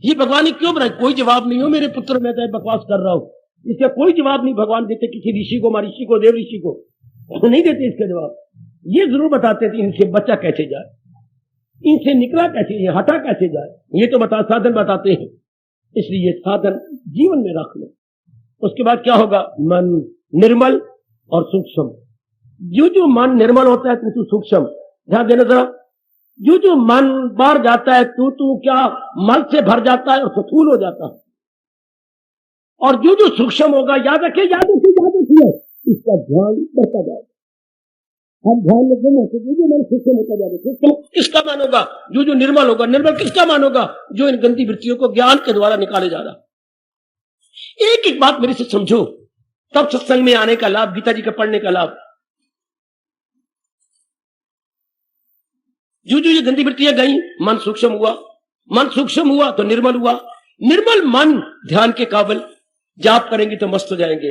ये भगवान ने क्यों बनाई? कोई जवाब नहीं हो मेरे पुत्र, मैं तो बकवास कर रहा हूं, इसका कोई जवाब नहीं भगवान देते किसी ऋषि को, महर्षि को, देव ऋषि को नहीं देते इसका जवाब। ये जरूर बताते थे इनसे बचा कैसे जाए, इनसे निकला कैसे, ये हटा कैसे जाए, ये तो साधन बताते हैं। इसलिए साधन जीवन में रख लो। उसके बाद क्या होगा? मन निर्मल और सूक्ष्म। जो मन निर्मल होता है तू सूक्ष्म, ध्यान देना जरा। जो मन बाहर जाता है तू क्या मल से भर जाता है और स्थूल हो जाता है। और जो सूक्ष्म होगा, याद रखिए इसका ध्यान बढ़ता जाएगा। हम ध्यान में जो मन सूक्ष्म होता जाएगा। सूक्ष्म किसका मान होगा? जो निर्मल होगा। निर्मल किसका मान होगा? जो इन गंदी वृत्तियों को ज्ञान के द्वारा निकाले जा रहा। एक एक बात मेरे से समझो, तब सत्संग में आने का लाभ, गीता जी का पढ़ने का लाभ। जो ये गंदी वृत्तियां गई, मन सूक्ष्म हुआ। मन सूक्ष्म हुआ तो निर्मल हुआ। निर्मल मन ध्यान के काबिल, जाप करेंगे तो मस्त हो जाएंगे।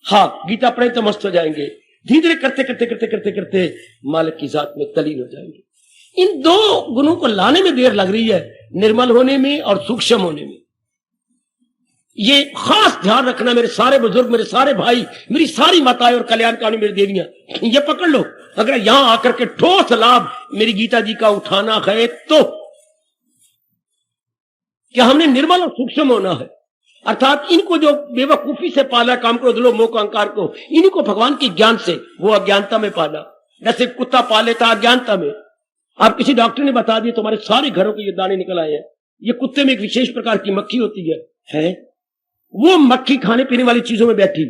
हाँ, गीता पढ़ें तो मस्त हो जाएंगे। धीरे धीरे करते करते करते करते करते मालिक की जात में तलीन हो जाएंगे। इन दो गुणों को लाने में देर लग रही है, निर्मल होने में और सूक्ष्म होने में। ये खास ध्यान रखना मेरे सारे बुजुर्ग, मेरे सारे भाई, मेरी सारी माताएं और कल्याणकारी मेरी देवियां, ये पकड़ लो। अगर यहां आकर के ठोस लाभ मेरी गीता जी का उठाना है तो क्या हमने निर्मल और सूक्ष्म होना है। अर्थात इनको जो बेवकूफी से पाला, काम क्रोध लोभ मोह अहंकार को, इनको भगवान के ज्ञान से वो अज्ञानता में पाला। जैसे कुत्ता पाले था अज्ञानता में। आप किसी डॉक्टर ने बता दिया तुम्हारे सारे घरों के ये दाने निकल आए हैं, ये कुत्ते में एक विशेष प्रकार की मक्खी होती है? वो मक्खी खाने पीने वाली चीजों में बैठी,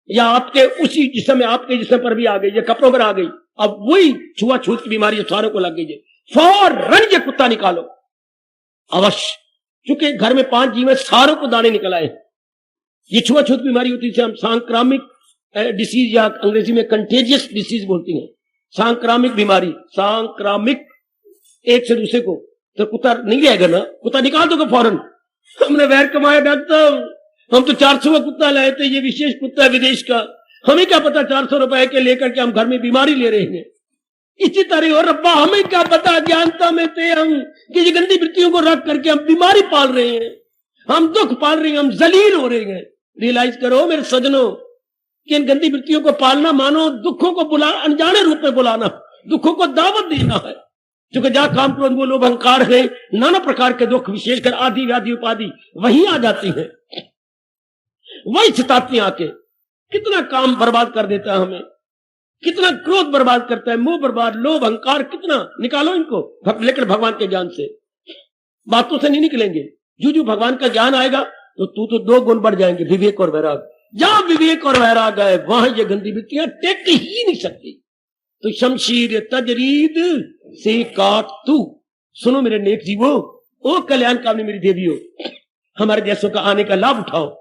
या आपके उसी जिस्म में, आपके जिस्म पर भी आ गई, या कपड़ों पर आ गई। अब वही छुआछूत की बीमारी सारों को लग गई है। फौरन ये कुत्ता निकालो अवश्य, क्योंकि घर में 5 जीव है, सारों को दाने निकल आए। ये छुआछूत बीमारी होती है, हम सांक्रामिक डिसीज या अंग्रेजी में कंटेजियस डिसीज बोलती हैं। सांक्रामिक बीमारी, सांक्रामिक, एक से दूसरे को। तो कुत्ता नहीं रहेगा ना, कुत्ता निकाल दोगे फौरन। हमने वैर कमाया डॉक्टर, हम तो 400 का कुत्ता लाए थे, ये विशेष कुत्ता है विदेश का, हमें क्या पता 400 रुपए के लेकर के हम घर में बीमारी ले रहे हैं। इसी तरह और रब्बा हमें क्या पता, ज्ञानता में थे हम कि ये गंदी वृत्तियों को रख करके हम बीमारी पाल रहे हैं, हम दुख पाल रहे हैं, हम जलील हो रहे हैं। रियलाइज करो मेरे सजनों कि इन गंदी वृत्तियों को पालना मानो दुखों को बुला, अनजाने रूप में बुलाना, दुखों को दावत देना है। क्योंकि जहां काम क्रोध वो लोभ अहंकार है, नाना प्रकार के दुख, विशेषकर आदि व्याधि उपाधि वहीं आ जाती है। वही सताती आके कितना काम बर्बाद कर देता है हमें, कितना क्रोध बर्बाद करता है, मोह बर्बाद, लोभ अहंकार कितना। निकालो इनको, लेकिन भगवान के ज्ञान से, बातों से नहीं निकलेंगे। जो भगवान का ज्ञान आएगा तो 2 गुण बढ़ जाएंगे, विवेक और वैराग। जहां विवेक और वैराग है वहां ये गंदी वृत्तियां टेक ही नहीं सकती। तो शमशीर तजरीद से काट तू। सुनो मेरे नेक जीवो, ओ कल्याण कामनी मेरी देवियों, हमारे जैसों का आने का लाभ उठाओ।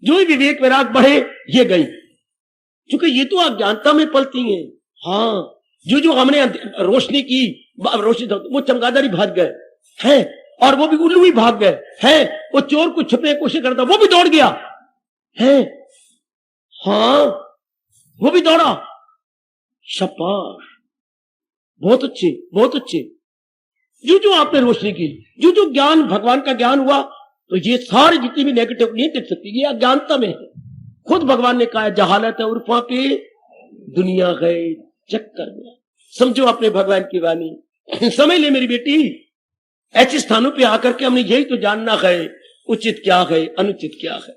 जो विवेक वैराग बढ़े ये गई, क्योंकि ये तो अज्ञानता में पलती हैं। हाँ, जो हमने रोशनी की, रोशनी वो चमगादड़ ही भाग गए हैं, और वो भी उल्लू ही भाग गए हैं। वो चोर को छुपने की कोशिश करता वो भी दौड़ गया है। हाँ, वो भी दौड़ा। शाबाश, बहुत अच्छे, बहुत अच्छे। जो आपने रोशनी की, जो ज्ञान भगवान का ज्ञान हुआ, तो ये सारी जितनी भी नेगेटिव नहीं टिक सकती, ये अज्ञानता में है। खुद भगवान ने कहा जहालत है उर्फा पे दुनिया गए चक्कर में। समझो अपने भगवान की वाणी, समझ ले मेरी बेटी। ऐसे स्थानों पे आकर के हमने यही तो जानना है उचित क्या है, अनुचित क्या है,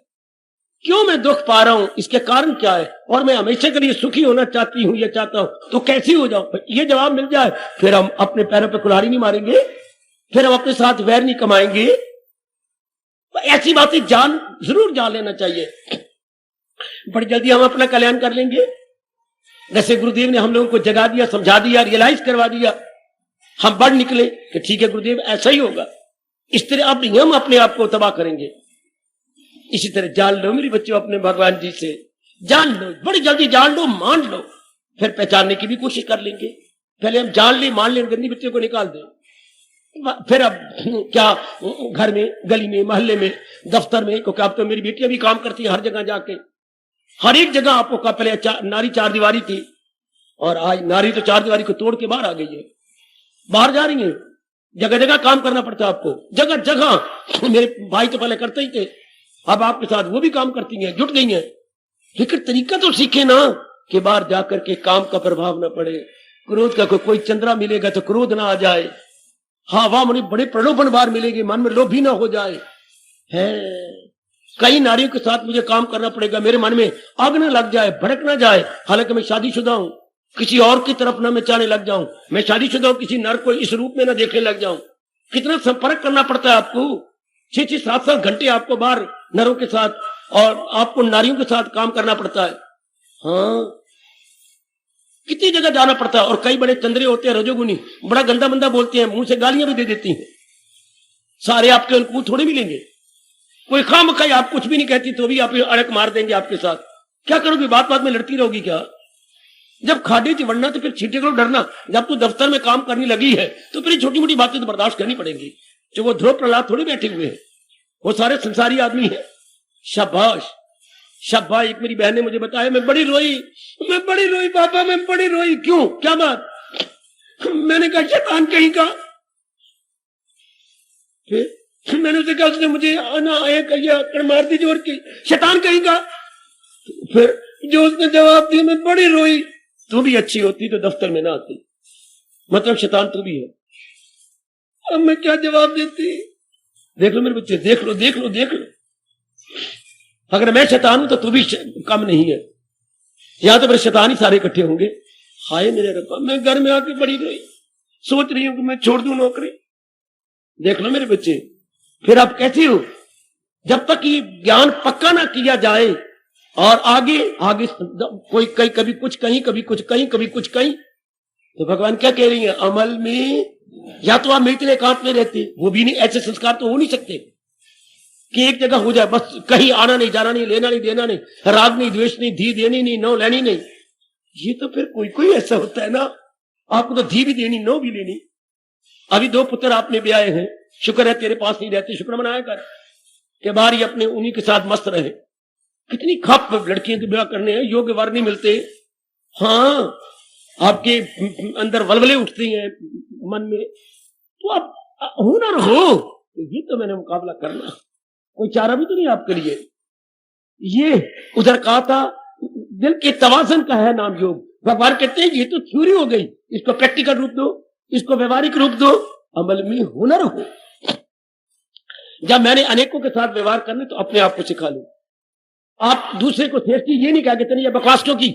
क्यों मैं दुख पा रहा हूं, इसके कारण क्या है, और मैं हमेशा के लिए सुखी होना चाहती हूं या चाहता हूं, तो कैसे हो जाऊं। ये जवाब मिल जाए फिर हम अपने पैरों पे कुल्हाड़ी नहीं मारेंगे, फिर हम अपने साथ वैर नहीं कमाएंगे। ऐसी बातें जरूर जान लेना चाहिए, बड़ी जल्दी हम अपना कल्याण कर लेंगे। जैसे गुरुदेव ने हम लोगों को जगा दिया, समझा दिया, रियलाइज करवा दिया हम बढ़ निकले कि ठीक है गुरुदेव ऐसा ही होगा, इस तरह अब नहीं हम अपने आप को तबाह करेंगे। इसी तरह जान लो मेरे बच्चों अपने भगवान जी से, जान लो, बड़ी जल्दी जान लो, मान लो, फिर पहचानने की भी कोशिश कर लेंगे। पहले हम जान ले, मान ले, गंदी बच्चों को निकाल दें, फिर अब क्या घर में, गली में, मोहल्ले में, दफ्तर में, क्योंकि अब तो मेरी बेटियां भी काम करती हैं हर जगह जाके, हर एक जगह आपको का पहले नारी चार दीवारी थी और आज नारी तो चार दीवारी को तोड़ के बाहर आ गई है, बाहर जा रही है, जगह जगह काम करना पड़ता है आपको, जगह जगह। मेरे भाई तो पहले करते ही थे, अब आपके साथ वो भी काम करती हैं, जुट गई हैं, लेकिन तरीका तो सीखे ना कि बाहर जाकर के काम का प्रभाव न पड़े, क्रोध का कोई चंद्रा मिलेगा तो क्रोध ना आ जाए, हाँ वाह मुझे बड़े प्रलोभन बार मिलेगी, मन में लोभ भी ना हो जाए है। कई नारियों के साथ मुझे काम करना पड़ेगा, मेरे मन में आग ना लग जाए, भड़क ना जाए, हालांकि मैं शादीशुदा हूं, किसी और की तरफ ना मैं चाहने लग जाऊं, मैं शादीशुदा हूं, किसी नर को इस रूप में ना देखने लग जाऊं। कितना संपर्क करना पड़ता है आपको, 6-6, 7-7 घंटे आपको बाहर नरों के साथ और आपको नारियों के साथ काम करना पड़ता है। हाँ कितनी जगह जाना पड़ता है, और कई बड़े चंद्रे होते हैं रजोगुनी, बड़ा गंदा मंदा बोलते हैं, मुंह से गालियां भी दे देती हैं, सारे आपके अनुकूल थोड़े मिलेंगे, कोई खामखाई आप कुछ भी नहीं कहती तो भी आप अड़क मार देंगे आपके साथ। क्या करोगी, बात बात में लड़ती रहोगी क्या? जब खाडे च वड़ना तो फिर छींटे को डरना, जब तू दफ्तर में काम करने लगी है तो फिर छोटी मोटी बातें तो बर्दाश्त करनी पड़ेंगी। जो वो ध्रुव प्रहलाद थोड़ी बैठे हुए हैं, वो सारे संसारी आदमी है। शाबाश शाबाश। एक मेरी बहन ने मुझे बताया, मैं बड़ी रोई पापा, मैं बड़ी रोई। क्यों, क्या बात? मैंने कहा शैतान कहीं का। फिर मैंने उसे कहा, उसने मुझे आना मार दी जोर की, शैतान कहीं का। फिर जो उसने जवाब दिया, मैं बड़ी रोई। तू भी अच्छी होती तो दफ्तर में ना आती, मतलब शैतान तू भी है। अब मैं क्या जवाब देती? देख लो मेरे बच्चे, देख लो देख लो देख लो, अगर मैं शैतान हूं तो तू भी कम नहीं है। यहां तो मेरे शैतान ही सारे इकट्ठे होंगे। हाय मेरे रब्बा, मैं घर में आके बड़ी रोई, सोच रही हूं कि मैं छोड़ दूं नौकरी। देख लो मेरे बच्चे, फिर आप कहते हो जब तक ये ज्ञान पक्का ना किया जाए और आगे आगे कोई कहीं कभी कुछ कहीं, कभी कुछ कहीं, कभी कुछ कहीं, तो भगवान क्या कह रही है? अमल में या तो आप मिलते एकांत में रहते, वो भी नहीं, ऐसे संस्कार तो हो नहीं सकते कि एक जगह हो जाए बस, कहीं आना नहीं, जाना नहीं, लेना नहीं, देना नहीं, राग नहीं, द्वेष नहीं, धी देनी नहीं, नो लेनी नहीं। ये तो फिर कोई ऐसा होता है ना, आपको तो धी भी देनी, नो भी लेनी। अभी 2 पुत्र आपने ब्याहे हैं, शुक्र है तेरे पास नहीं रहते, शुक्र मनाया कर के बाहर ही अपने उन्हीं के साथ मस्त रहे। कितनी खप लड़कियों के ब्याह करने हैं, योग्य वर नहीं मिलते। हाँ आपके अंदर वलवले उठती हैं मन में, तो आप हुनर हो, ये तो मैंने मुकाबला करना, कोई चारा भी तो नहीं आपके लिए। ये उधर कहा था, दिल के तवाज़ुन का है नाम योग। भगवान कहते हैं ये तो थ्योरी हो गई, इसको प्रैक्टिकल रूप दो, इसको व्यवहारिक रूप दो, अमल में हुनर हो। जब मैंने अनेकों के साथ व्यवहार करने तो अपने आप को सिखा लो। आप दूसरे को श्रेष्ठी ये नहीं कहा कि ये बकवास क्यों की,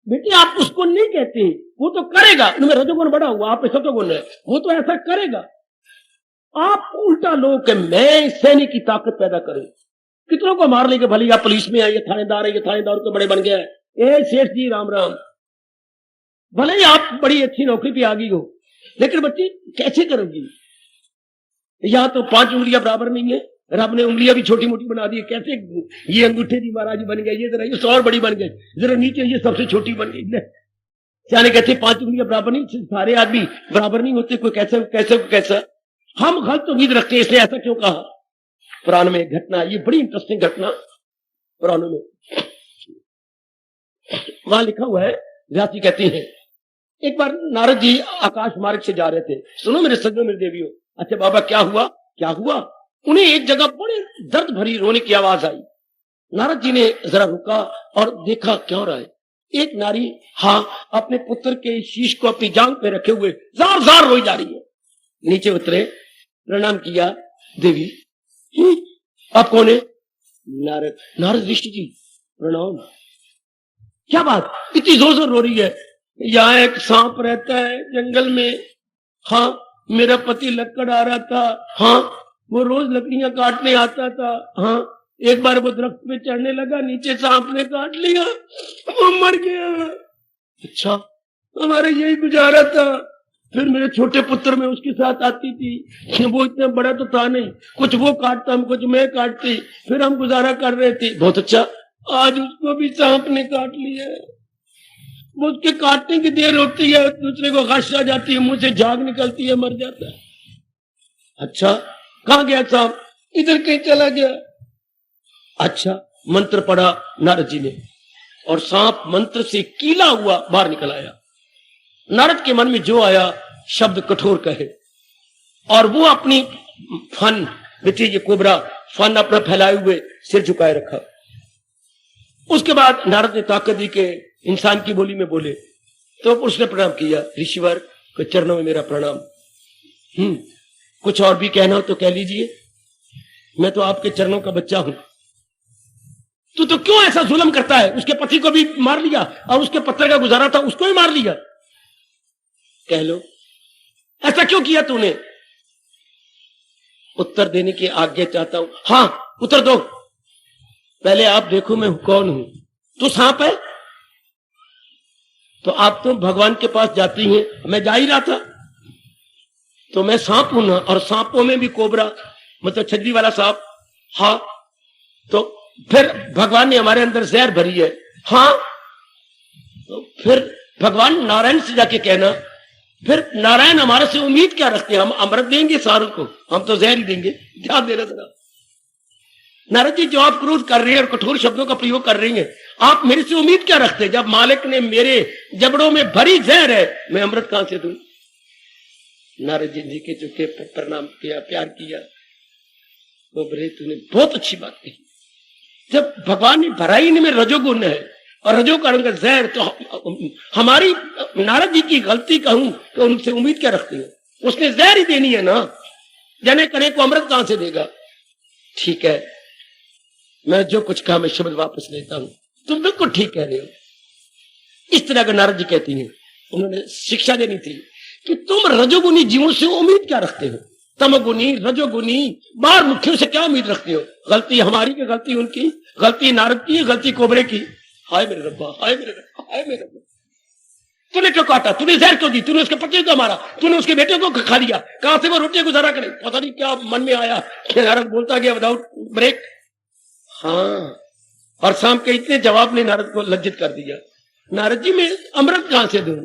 बेटी आप उसको नहीं कहते, वो तो करेगा, इनमें रजोगुण बड़ा हुआ, आप सतोगुण है, वो तो ऐसा करेगा। आप उल्टा लोग कि मैं सैनिक की ताकत पैदा करूं, कितनों को मार लेंगे, भले आप पुलिस में है, ये थानेदार है, ये थानेदार को बड़े बन गया है, ए सेठ जी राम राम, भले ही आप बड़ी अच्छी नौकरी पे आ गई हो, लेकिन बच्ची कैसे करोगी? यहां तो 5 उंगलियां बराबर नहीं है, रब ने उंगलियां भी छोटी मोटी बना दी। कैसे ये अंगूठे जी महाराज बन गए, ये जरा ये 100 और बड़ी बन गए, जरा नीचे ये सबसे छोटी बन गई। यानी कहते 5 उंगलियां बराबर नहीं, सारे आदमी बराबर नहीं होते, कोई कैसे कैसे कैसा। हम गलत उम्मीद रखते हैं, इसने ऐसा क्यों कहा? पुराण में घटना, ये बड़ी इंटरेस्टिंग घटना पुराणों में वहां लिखा हुआ है। व्यासी कहते हैं एक बार नारद जी आकाश मार्ग से जा रहे थे। सुनो मेरे सज्जनों मेरे देवियों, अच्छा बाबा क्या हुआ क्या हुआ? उन्हें एक जगह बड़े दर्द भरी रोने की आवाज आई। नारद जी ने जरा रुका और देखा क्या हो रहा है। एक नारी अपने पुत्र के शीश को अपनी जांग पे रखे हुए जार जार रोई जा रही है। नीचे उतरे, प्रणाम किया, देवी आप कौन है? नारद। नारद ऋषि जी प्रणाम। क्या बात, इतनी जोर जोर रो रही है? यहाँ एक सांप रहता है जंगल में, मेरा पति लकड़ आ रहा था, वो रोज लकड़ियां काटने आता था, एक बार वो दरख्त पे चढ़ने लगा, नीचे सांप ने काट लिया, वो मर गया। अच्छा, हमारा यही गुजारा था, फिर मेरे छोटे पुत्र में उसके साथ आती थी, वो इतना बड़ा तो था नहीं, कुछ वो काटता, हम कुछ मैं काटती, फिर हम गुजारा कर रहे थे। बहुत अच्छा, आज उसको भी सांप ने काट लिया है। वो उसके काटने की देर होती है, दूसरे को गश आ जाती है, मुंह से झाग निकलती है, मर जाता है। अच्छा, कहां गया सांप? इधर कहीं चला गया। अच्छा, मंत्र पढ़ा नारद जी ने, और सांप मंत्र से कीला हुआ बाहर निकल आया। नारद के मन में जो आया शब्द कठोर कहे, और वो अपनी फन, देखिए ये कोबरा फन अपना फैलाए हुए सिर झुकाए रखा। उसके बाद नारद ने ताकत दी के इंसान की बोली में बोले, तो उसने प्रणाम किया। ऋषिवर के चरणों में मेरा प्रणाम। कुछ और भी कहना हो तो कह लीजिए, मैं तो आपके चरणों का बच्चा हूं। तू तो क्यों ऐसा जुल्म करता है? उसके पति को भी मार लिया, और उसके पत्र का गुजारा था उसको भी मार लिया। कह लो, ऐसा क्यों किया तूने? उत्तर देने की आज्ञा चाहता हूं। हाँ, उत्तर दो। पहले आप देखो मैं कौन हूं। तू सांप है? तो आप तो भगवान के पास जाती हैं, मैं जा ही रहा था। तो मैं सांप हूं ना, और सांपों में भी कोबरा, मतलब छज्जी वाला सांप। हाँ, तो फिर भगवान ने हमारे अंदर जहर भरी है। हाँ, तो फिर भगवान नारायण से जाके कहना, फिर नारायण हमारे से उम्मीद क्या रखते हैं? हम अमृत देंगे सारों को, हम तो जहर ही देंगे। ध्यान देना जरा। नारद जी, जो आप क्रोध कर रहे हैं और कठोर शब्दों का प्रयोग कर रही हैं, आप मेरे से उम्मीद क्या रखते हैं? जब मालिक ने मेरे जबड़ों में भरी जहर है, मैं अमृत कहां से दूं? नारद जी के चुके प्रणाम किया, प्यार किया। वो बरे, तूने बहुत अच्छी बात कही। जब भगवान ने भरा ही में रजोगुण है, और रजोगुण का जहर, तो हमारी नारद जी की गलती कहूं तो उनसे उम्मीद क्या रखते हैं? उसने जहर ही देनी है ना, जाने करे को अमृत कहां से देगा? ठीक है, मैं जो कुछ कहा मैं शब्द वापस लेता हूं, तुम बिल्कुल ठीक कह रहे हो। इस तरह का नारद जी कहती हैं। उन्होंने शिक्षा देनी थी कि तुम रजोगुनी जीवों से उम्मीद क्या रखते हो? तमोगुनी, रजोगुनी, बाहर मुख्यों से क्या उम्मीद रखते हो? गलती हमारी की गलती उनकी? गलती नारद की, गलती कोबरे की? हाय मेरे रब्बा, हाय मेरे रब्बा, हाय मेरे रब्बा। तूने क्यों काटा? तूने जहर क्यों दी? तूने उसके पति को मारा? तूने उसके बेटे को खा लिया? कहां से वो रोटी गुजारा करे? पता नहीं क्या मन में आया, नारद बोलता गया विदाउट ब्रेक। हाँ, और शाम के इतने जवाब ने नारद को लज्जित कर दिया। नारद जी, मैं अमृत कहां से दूं?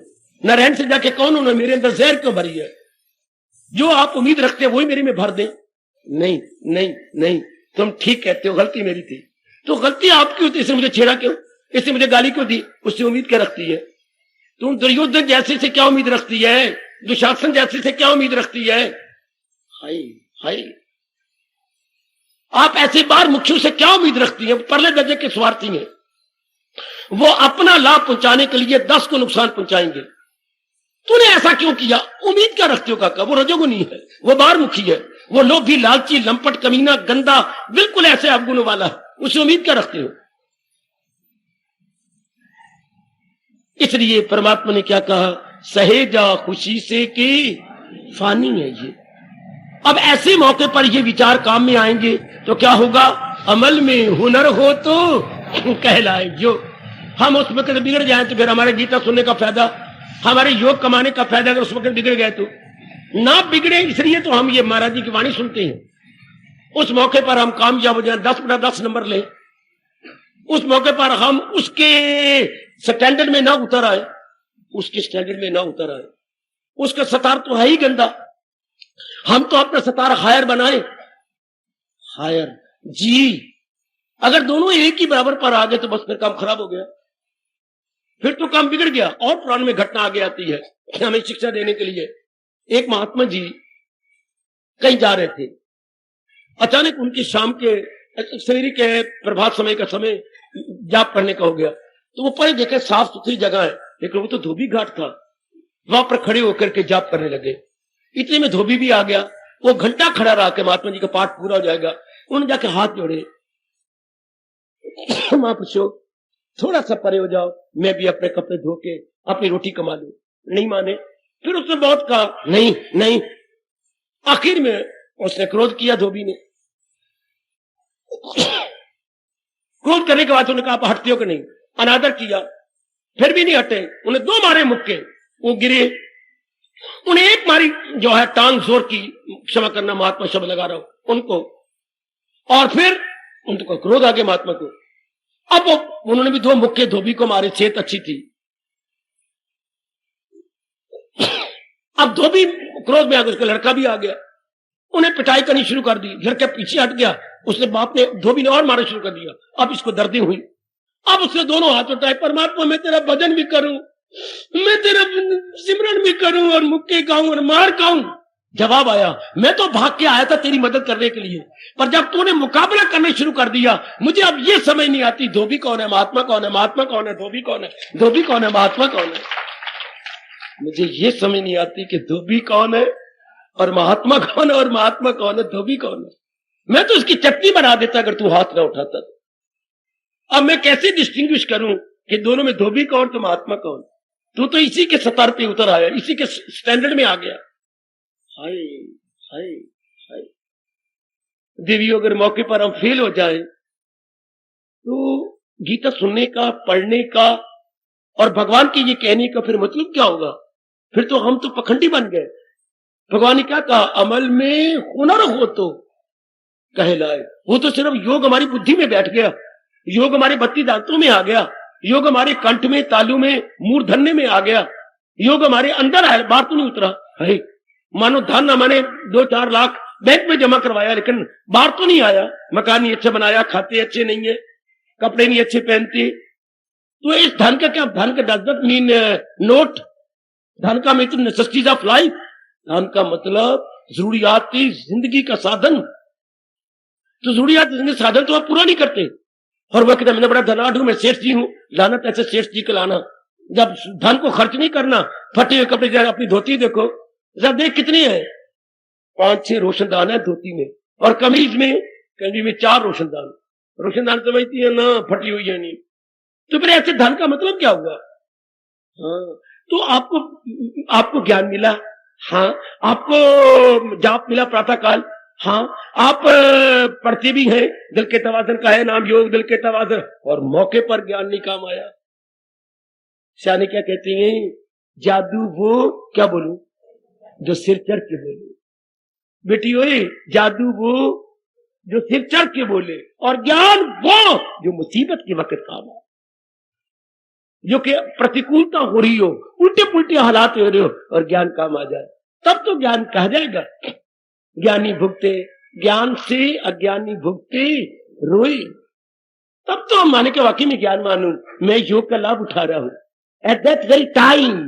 नारायण से जाके कौन उन्होंने मेरे अंदर जहर क्यों भरी है? जो आप उम्मीद रखते हैं वही मेरे में भर दे। नहीं नहीं नहीं, तुम ठीक कहते हो, गलती मेरी थी। तो गलती आपकी होती, इससे मुझे छेड़ा क्यों? इससे मुझे गाली क्यों दी? उससे उम्मीद क्या रखती है? तुम दुर्योधन जैसे से क्या उम्मीद रखती है? दुशासन जैसे से क्या उम्मीद रखती है? हाय हाय, आप ऐसे बार मुख्यों से क्या उम्मीद रखती हैं? परले दर्जे के स्वार्थी हैं, वो अपना लाभ पहुंचाने के लिए 10 को नुकसान पहुंचाएंगे। तूने ऐसा क्यों किया? उम्मीद क्या रखते हो काका? वो रजोगुनी है, वो बार मुखी है, वो लोभी, लालची, लंपट, कमीना, गंदा, बिल्कुल ऐसे अवगुण वाला है, उससे उम्मीद क्या रखते हो? इसलिए परमात्मा ने क्या कहा? सहेजा खुशी से कि फानी है ये। अब ऐसे मौके पर ये विचार काम में आएंगे तो क्या होगा? अमल में हुनर हो तो कहलाए जो। हम उस वक्त बिगड़ जाए तो फिर हमारे गीता सुनने का फायदा, हमारे योग कमाने का फायदा अगर उस वक्त बिगड़ गए तो ना बिगड़े। इसलिए तो हम ये महाराज जी की वाणी सुनते हैं। उस मौके पर हम कामयाब हो जाए, 10/10 नंबर लें, उस मौके पर हम उसके स्टैंडर्ड में ना उतर आए, उसके स्टैंडर्ड में ना उतर आए। उसका सतार तो है ही गंदा, हम तो अपना सतार हायर बनाए। हायर जी, अगर दोनों एक ही बराबर पर आ गए तो बस फिर काम खराब हो गया, फिर तो काम बिगड़ गया। और पुराण में घटना आगे आती है हमें शिक्षा देने के लिए। एक महात्मा जी कहीं जा रहे थे, अचानक उनकी शाम के सवेरे के प्रभात समय का समय जाप करने का हो गया। तो वो परे देखे साफ सुथरी जगह है, लेकिन वो तो धोबी घाट था। वहां पर खड़े होकर के जाप करने लगे। इतने में धोबी भी आ गया। वो घंटा खड़ा रहा कि महात्मा जी का पाठ पूरा हो जाएगा। उन्होंने जाके हाथ जोड़े, महापुरुषों थोड़ा सा परे हो जाओ, मैं भी अपने कपड़े धो के अपनी रोटी कमा लूं। नहीं माने। फिर उसने बहुत कहा, नहीं नहीं। आखिर में उसने क्रोध किया, धोबी ने। क्रोध करने के बाद उन्होंने कहा, आप हटते हो कि नहीं? अनादर किया, फिर भी नहीं हटे। उन्हें 2 मारे मुक्के, वो गिरे। उन्हें एक मारी जो है टांग जोर की, क्षमा करना महात्मा शब्द लगा रहा हूं उनको, और फिर उनको क्रोध आ गया महात्मा को। अब उन्होंने भी 2 मुक्के धोबी को मारे, सेहत अच्छी थी। अब धोबी क्रोध में आ गया, उसका लड़का भी आ गया, उन्हें पिटाई करनी शुरू कर दी। लड़के पीछे हट गया, उसने बाप ने धोबी ने और मारना शुरू कर दिया। अब इसको दर्दी हुई, अब उसने दोनों हाथ उठाए, परमात्मा मैं तेरा भजन भी करूं, मैं तेरा सिमरन भी करूं और मुक्के खाऊं और मार खाऊं। जवाब आया, मैं तो भाग के आया था तेरी मदद करने के लिए, पर जब तूने मुकाबला करने शुरू कर दिया, मुझे अब ये समझ नहीं आती धोबी कौन है, महात्मा कौन है, महात्मा कौन है, धोबी कौन है, धोबी कौन है, महात्मा कौन है। मुझे ये समझ नहीं आती कि धोबी कौन है और महात्मा कौन है, और महात्मा कौन है, धोबी कौन है। मैं तो उसकी चटनी बना देता अगर तू हाथ ना उठाता तो। अब मैं कैसे डिस्टिंग्विश करूं कि दोनों में धोबी कौन तो महात्मा कौन। तू तो इसी के सतर पे उतर आया, इसी के स्टैंडर्ड में आ गया। हाय हाय हाय देवियों, अगर मौके पर हम फेल हो जाए तो गीता सुनने का, पढ़ने का और भगवान के ये कहने का फिर मतलब क्या होगा? फिर तो हम तो पखंडी बन गए। भगवान ने क्या कहा, अमल में हुनर हो तो कहलाए। वो तो सिर्फ योग हमारी बुद्धि में बैठ गया, योग हमारे 32 दांतों में आ गया, योग हमारे कंठ में, तालू में, मूर्धन्य में आ गया, योग हमारे अंदर है, बाहर तो नहीं उतरा है। मानो धन हमने 2-4 लाख बैंक में जमा करवाया, लेकिन बाहर तो नहीं आया। मकान नहीं अच्छा बनाया, खाते अच्छे नहीं है, कपड़े नहीं अच्छे पहनते, तो इस धन का क्या? धन का डजंट मीन नोट, धन का मतलब नेसेसिटीज ऑफ लाइफ, धन का मतलब जरूरियात की जिंदगी का साधन। तो जरूरियात जिंदगी साधन तो आप पूरा नहीं करते। और वह कहता मैं बड़ा धनाढ़ हूं, मैं सेठ जी हूं, लाना पैसे सेठ जी को लाना। जब धन को खर्च नहीं करना, फटे हुए कपड़े, अपनी धोती देखो जरा, देख कितनी है, 5-6 रोशनदान है धोती में, और कमीज में 4 रोशनदान। रोशनदान समझती है ना, फटी हुई है नहीं। तो फिर ऐसे धन का मतलब क्या हुआ? हाँ, तो आपको ज्ञान मिला, हाँ, आपको जाप मिला प्रातः काल, हाँ, आप पढ़ते भी हैं, दिल के तवाज़ुन का है नाम योग, दिल के तवाज़ुन, और मौके पर ज्ञान नहीं काम आया। शानी क्या कहते हैं, जादू वो, क्या बोलूं, जो सिर चढ़ के बोले। बेटी ओए, जादू वो जो सिर चढ़ के बोले, और ज्ञान वो जो मुसीबत के वक्त काम आए, जो कि प्रतिकूलता हो रही हो, उल्टे पुल्टे हालात हो रहे हो, और ज्ञान काम आ जाए, तब तो ज्ञान कहा जाएगा। ज्ञानी भुगते ज्ञान से, अज्ञानी भुगते रोए। तब तो हम माने के वाकई में ज्ञान मानू, मैं योग का लाभ उठा रहा हूं एट दैट वेरी टाइम।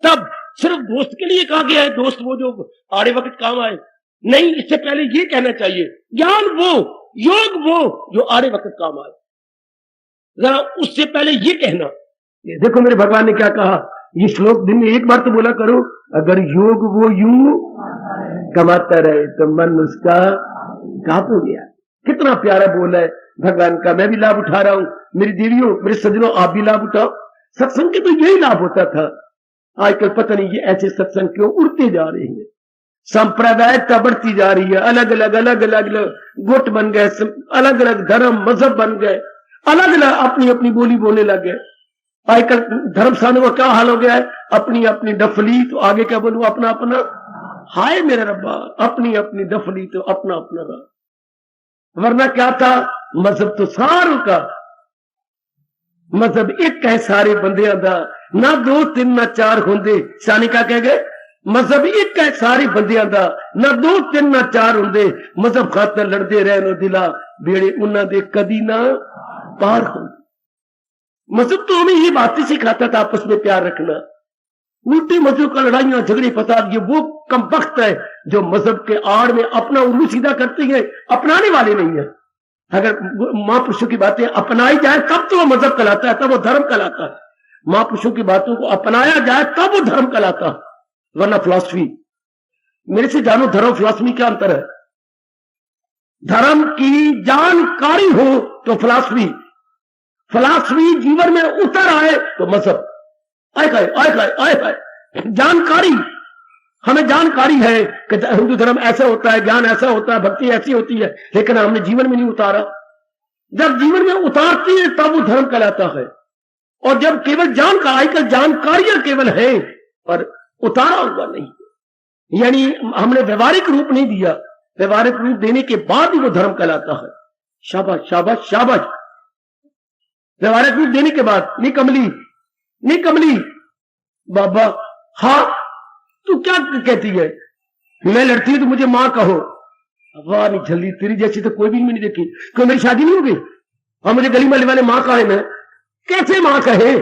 तब सिर्फ दोस्त के लिए कहा गया है, दोस्त वो जो आड़े वक्त काम आए, नहीं, इससे पहले ये कहना चाहिए ज्ञान वो, योग वो जो आड़े वक्त काम आए। जरा उससे पहले ये कहना, ये देखो मेरे भगवान ने क्या कहा, ये श्लोक दिन में एक बार तो बोला करो, अगर योग वो यूं कमाता रहे तो मन उसका काप हो गया। कितना प्यारा बोला है भगवान का। मैं भी लाभ उठा रहा हूं, मेरी देवियों, मेरे सज्जनों, आप भी लाभ उठाओ। सत्संग के तो यही लाभ होता था। आजकल पता नहीं ये ऐसे सत्संग क्यों उड़ते जा रहे हैं, सांप्रदायिकता बढ़ती जा रही है, अलग अलग गुट बन गए, अलग अलग धर्म मजहब बन गए, अलग अलग अपनी अपनी बोली बोलने लग गए। आजकल धर्मस्थानों का क्या हाल हो गया है, अपनी अपनी डफली, तो आगे क्या बोलूं, अपना अपना। हाय मेरे रब्बा, अपनी अपनी डफली तो अपना अपना रहा। वरना क्या था, मजहब तो सारों का, मजहब एक है सारे बंदियां दा, ना 2 3 ना 4 होंदे। सानिका कह गए मजहब एक है सारे बंदियां दा, ना 2 3 ना 4 होंदे। मजहब खातर लड़ते रहे नो दिला, बेड़े उन्ना दे कदी ना पार हो। मजहब तो हमें ये बातें सिखाता था, आपस में प्यार रखना। उल्टी मजहब का लड़ाइयां झगड़े फसाद, ये वो कम वक्त है जो मजहब के आड़ में अपना उल्लू सीधा करते हैं, अपनाने वाले नहीं है। अगर महापुरुषों की बातें अपनाई जाए तब तो वो मजहब कहलाता है, तब वो धर्म कहलाता है। महापुरुषों की बातों को अपनाया जाए तब वो धर्म कहलाता है, वरना फिलॉसफी। मेरे से जानो धर्म फिलॉसफी क्या अंतर है? धर्म की जानकारी हो तो फिलॉसफी, फिलॉसफी जीवन में उतर आए तो मजहब। आए जानकारी, हमें जानकारी है कि हिंदू धर्म ऐसा होता है, ज्ञान ऐसा होता है, भक्ति ऐसी होती है, लेकिन हमने जीवन में नहीं उतारा। जब जीवन में उतारती है तब वो धर्म कहलाता है। और जब केवल आजकल जानकारियां केवल है, और उतारा हुआ नहीं, यानी हमने व्यवहारिक रूप नहीं दिया, व्यवहारिक रूप देने के बाद ही वो धर्म कहलाता है। शाबाश शाबाश शाबाश। व्यवहारिक रूप देने के बाद, नहीं कमली, नहीं कमली बाबा, हाँ तू क्या कहती है, मैं लड़ती हूं तो मुझे मां कहो। वाह नहीं झल्ली, तेरी जैसी तो कोई भी नहीं देखी। क्यों मेरी शादी नहीं होगी और मुझे गली मोहल्ले वाले मां कहे, मैं कैसे मां कहे,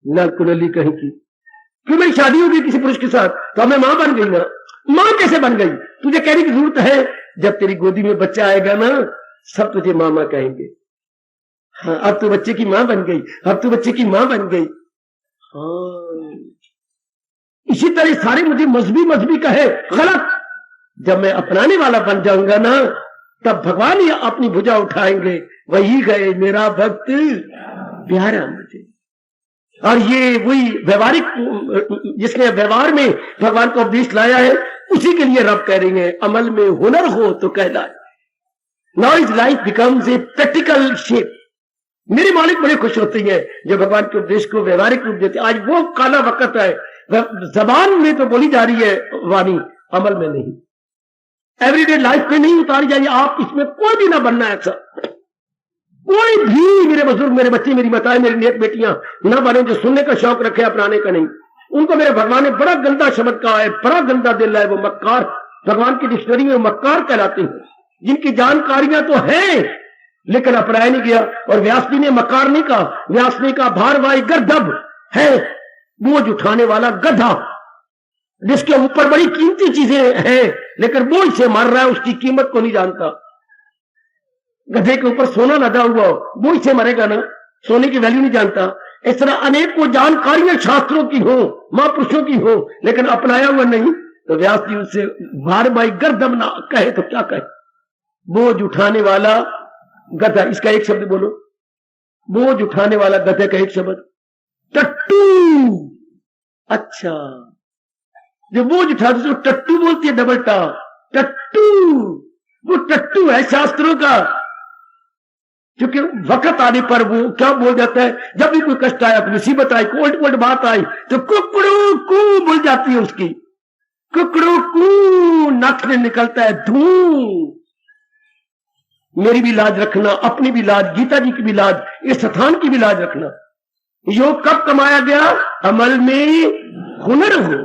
नलकुनली कहीं की, क्यों मेरी शादी होगी किसी पुरुष के साथ तो मैं मां बन गई ना। मां कैसे बन गई, तुझे कहने की जरूरत है, जब तेरी गोदी में बच्चा आएगा ना सब तुझे मामा कहेंगे। हाँ अब तू बच्चे की मां बन गई, अब तू बच्चे की मां बन गई। हाँ इसी तरह सारे मुझे मजहबी कहे, गलत। जब मैं अपनाने वाला बन जाऊंगा ना तब भगवान ही अपनी भुजा उठाएंगे, वही गए मेरा भक्त प्यारा मुझे। और ये वही व्यवहारिक, जिसने व्यवहार में भगवान को उपदेश लाया है, उसी के लिए रब कह रही है अमल में हुनर हो तो कहलाए। Now is life becomes a practical shape. मेरे मालिक बड़े खुश होते हैं जो भगवान के उपदेश को व्यवहारिक रूप देते। आज वो काला वक्त है, जबान में तो बोली जा रही है वाणी, अमल में नहीं, एवरीडे लाइफ में नहीं उतारी जा रही। आप इसमें कोई भी ना बनना ऐसा, कोई भी, मेरे बुजुर्ग, मेरे बच्चे, मेरी माताएं, मेरी नेक बेटियां ना बने जो सुनने का शौक रखे, अपनाने का नहीं। उनको मेरे भगवान ने बड़ा गंदा शब्द कहा है, बड़ा गंदा दिल है, वो मक्कार, भगवान की डिक्शनरी में मक्कार कहलाते हैं, जिनकी जानकारियां तो हैं लेकिन अपनाया नहीं गया। और व्यास जी ने मक्कार नहीं कहा, व्यास ने कहा भारवाई गर्दभ है, बोझ उठाने वाला गधा, जिसके ऊपर बड़ी कीमती चीजें हैं लेकिन बोझ से मर रहा है, उसकी कीमत को नहीं जानता। गधे के ऊपर सोना लदा हुआ बोझ से मरेगा ना, सोने की वैल्यू नहीं जानता। इस तरह अनेक को जानकारियां शास्त्रों की हो, महापुरुषों की हो, लेकिन अपनाया हुआ नहीं। तो व्यास जी उससे भारवाई गर्दभ ना कहे तो क्या कहे, बोझ उठाने वाला गधा। इसका एक शब्द बोलो, बोझ उठाने वाला गधे का एक शब्द टट्टू। अच्छा, जो बोझ उठाते तो टट्टू बोलती है, डबल टा, टट्टू, वो टट्टू है शास्त्रों का। क्योंकि वक्त आने पर वो क्या बोल जाता है, जब भी कोई कष्ट आया, मुसीबत आई, कोल्ड कोल्ड बात आई तो कुकड़ू कू बोल जाती है उसकी, कुकड़ू कू, नाक में निकलता है धू। मेरी भी लाज रखना, अपनी भी लाज, गीता जी की भी लाज, इस स्थान की भी लाज रखना। योग कब कमाया गया, अमल में हुनर हो।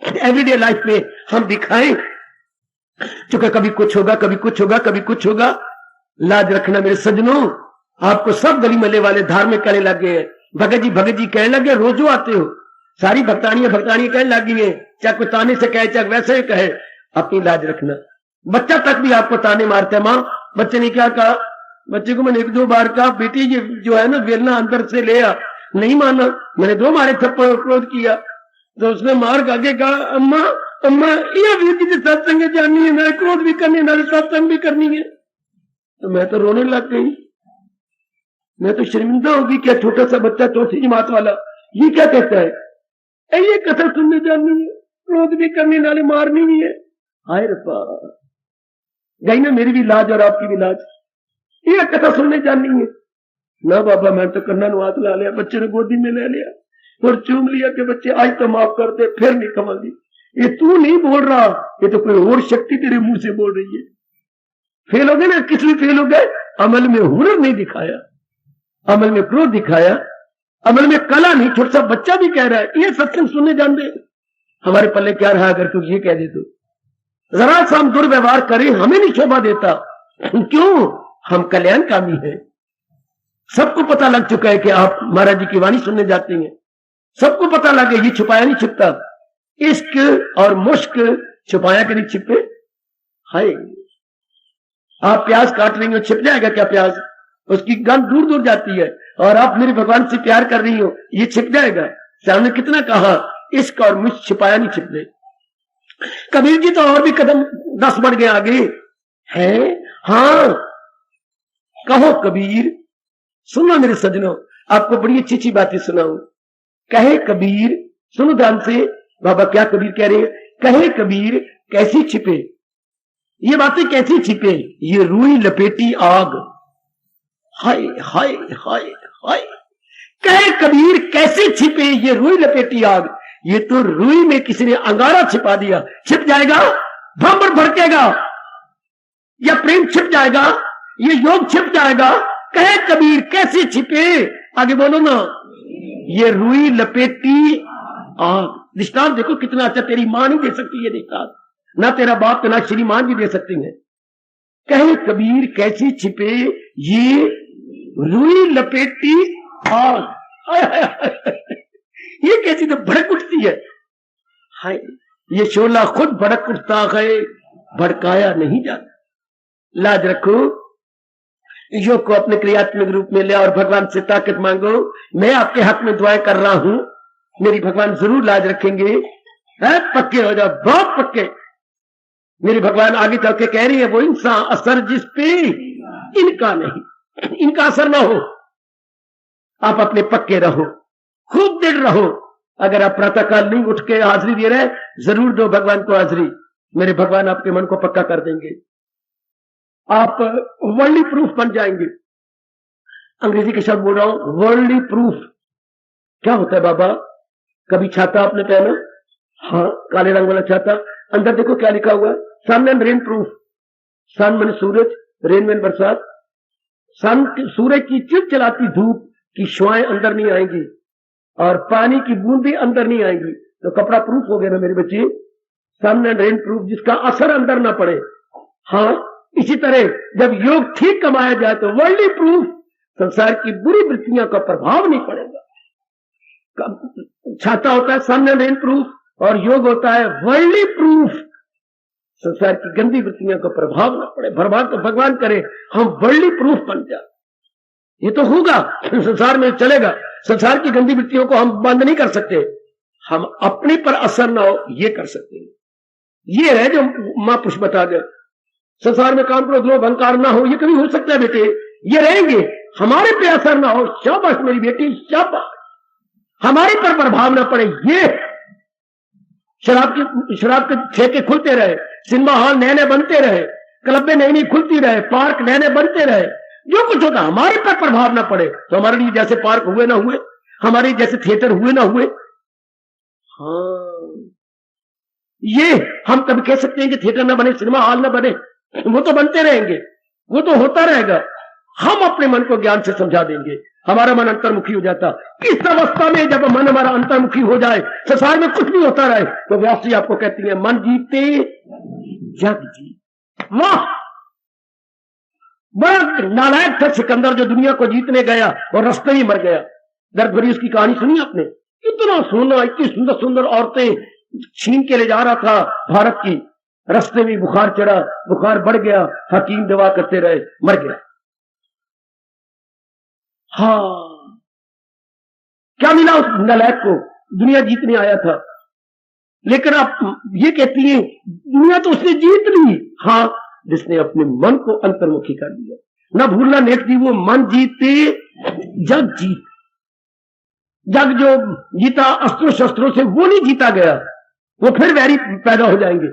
एवरीडे लाइफ में हम दिखाएं, क्योंकि कभी कुछ होगा, कभी कुछ होगा, कभी कुछ होगा। लाज रखना मेरे सज्जनों। आपको सब गली मल्ले वाले धार्मिक कहने लगे हैं, भगत जी कहने लगे, रोजो आते हो, सारी भक्तानियां कहने लगी है, चाहे कोई ताने से कहे चाहे वैसे ही कहे, अपनी लाज रखना। बच्चा तक भी आपको ताने मारता है। मां, बच्चे ने क्या कहा, बच्चे को मैंने 1-2 बार कहा, बेटी ये जो है ना वेलना अंदर से ले आ, नहीं माना, मैंने 2 मारे थप्पड़ क्रोध किया तो उसने मार खा के कहा, अम्मा अम्मा ये भी सत्संग जानी है, मैं क्रोध भी करनी है, सत्संग भी करनी है। तो मैं तो रोने लग गई, मैं तो शर्मिंदा होगी, क्या छोटा सा बच्चा चौथी जमात वाला ये क्या कहता है, ये कथा सुनने जानी है, क्रोध भी करनी, नाले मारनी भी है। हाय रब्बा, गई ना मेरी भी लाज और आपकी भी लाज। ये कथा सुनने जानी है ना बाबा, मैं तो कन्ना नु हाथ ला लिया, बच्चे ने गोदी में ले लिया और चूम लिया कि बच्चे आज तो माफ कर दे, फिर नहीं कमांगी। ये तू नहीं बोल रहा, ये तो कोई और शक्ति तेरे मुंह से बोल रही है। फेल हो गए ना, किस में फेल हो गए, अमल में हुनर नहीं दिखाया, अमल में क्रोध दिखाया, अमल में कला नहीं। छोटा सा बच्चा भी कह रहा है ये सत्संग सुनने जान दे, हमारे पल्ले क्या रहा अगर तू ये कह दे तो। जरा सा हम दुर्व्यवहार करें, हमें नहीं शोभा देता। क्यों, हम कल्याणकामी हैं। सबको पता लग चुका है कि आप महाराज जी की वाणी सुनने जाते हैं, सबको पता लगे, ये छुपाया नहीं छिपता। इश्क और मुश्क छुपाया कि नहीं छिपे। हाय, आप प्याज काट रही हो, छिप जाएगा क्या प्याज, उसकी गंध दूर दूर जाती है, और आप मेरे भगवान से प्यार कर रही हो, ये छिप जाएगा। सामने कितना कहा, इश्क और मुश्क छिपाया नहीं छिपने। कबीर जी तो और भी कदम 10 बढ़ गए आगे है। हाँ कहो कबीर, सुनो मेरे सज्जनों, आपको बड़ी अच्छी अच्छी बातें सुनाऊं। कहे कबीर, सुनो ध्यान से, बाबा क्या कबीर कह रहे हैं, कहे कबीर कैसी छिपे, ये बातें कैसी छिपे, ये रूई लपेटी आग। हाय हाय हाय हाय, कहे कबीर कैसे छिपे ये रूई लपेटी आग। ये तो रुई में किसी ने अंगारा छिपा दिया, छिप जाएगा, भंवर भड़केगा, या प्रेम छिप जाएगा, ये योग छिप जाएगा। कहे कबीर कैसे छिपे, आगे बोलो ना। ये रुई लपेटी आग। दृष्टांत देखो कितना अच्छा, तेरी मां नहीं दे सकती ये दृष्टांत, ना तेरा बाप ना श्रीमान भी दे सकती है। कहे कबीर कैसे छिपे ये रुई लपेटी आग। ये कैसी तो भड़क उठती है। हाय, ये शोला खुद भड़क उठता है, भड़काया नहीं जाता। लाज रखो, योग को अपने क्रियात्मक रूप में ले और भगवान से ताकत मांगो। मैं आपके हक में दुआएं कर रहा हूं, मेरी भगवान जरूर लाज रखेंगे। पक्के हो जाओ, बहुत पक्के। मेरी भगवान आगे चल के कह रही है, वो इंसान असर जिस पे इनका नहीं, इनका असर ना हो। आप अपने पक्के रहो, खूब दृढ़ रहो। अगर आप प्रातःकाल नहीं उठ के हाजिरी दे रहे, जरूर दो भगवान को हाजिरी। मेरे भगवान आपके मन को पक्का कर देंगे, आप वर्ल्डली प्रूफ बन जाएंगे। अंग्रेजी के शब्द बोल रहा हूं, वर्ल्डली प्रूफ। क्या होता है बाबा? कभी छाता आपने पहना? हाँ, काले रंग वाला छाता, अंदर देखो क्या लिखा हुआ है, सन एंड रेन प्रूफ। सन मैंने सूरज, रेन मैंने बरसात। सन सूरज की चिलचिलाती धूप की शुआएं अंदर नहीं आएंगी और पानी की बूंदें अंदर नहीं आएंगी, तो कपड़ा प्रूफ हो गया ना मेरे बच्चे। सन एंड रेन प्रूफ, जिसका असर अंदर ना पड़े। हाँ, इसी तरह जब योग ठीक कमाया जाए तो वर्ल्डली प्रूफ, संसार की बुरी वृत्तियों का प्रभाव नहीं पड़ेगा। छाता होता है सन एंड रेन प्रूफ, और योग होता है वर्ल्डली प्रूफ, संसार की गंदी वृत्तियों का प्रभाव न पड़े। भगवान करे हम वर्ल्डली प्रूफ बन जाए। ये तो होगा, संसार में चलेगा। संसार की गंदी वृत्तियों को हम बंद नहीं कर सकते, हम अपने पर असर ना हो ये कर सकते हैं। ये है जो मां पुष्प बता गए, संसार में काम क्रोध लोभ अहंकार ना हो, ये कभी हो सकता है बेटे? ये रहेंगे, हमारे पे असर ना हो। शाबाश मेरी बेटी, शाबाश। हमारे पर प्रभाव ना पड़े। ये शराब के ठेके खुलते रहे, सिनेमा हॉल नए नए बनते रहे, क्लबें नई नई खुलती रहे, पार्क नए नए बनते रहे, जो कुछ होता हमारे पर प्रभाव ना पड़े। तो हमारे लिए जैसे पार्क हुए ना हुए, हमारे जैसे थिएटर हुए ना हुए। हाँ, ये हम कभी कह सकते हैं कि थिएटर ना बने, सिनेमा हॉल ना बने, वो तो बनते रहेंगे, वो तो होता रहेगा। हम अपने मन को ज्ञान से समझा देंगे, हमारा मन अंतर्मुखी हो जाता। इस अवस्था में जब मन हमारा अंतर्मुखी हो जाए, संसार में कुछ भी होता रहे, तो व्यास जी आपको कहती है मन जीते जग जीत। वाह, बड़ा नालायक था सिकंदर जो दुनिया को जीतने गया और रास्ते ही मर गया। दर्द भरी उसकी कहानी सुनी आपने? इतना सोना, इतनी सुंदर सुंदर औरतें छीन के ले जा रहा था भारत की, रास्ते में बुखार चढ़ा, बुखार बढ़ गया, हकीम दवा करते रहे, मर गया। हाँ, क्या मिला उस नालायक को? दुनिया जीतने आया था, लेकिन आप ये कहती हैं दुनिया तो उसने जीत ली। हाँ, जिसने अपने मन को अंतर्मुखी कर दिया। ना भूलना नेक जी, वो मन जीते जग जीत। जग जो जीता अस्त्रों शस्त्रों से, वो नहीं जीता गया, वो फिर वैरी पैदा हो जाएंगे।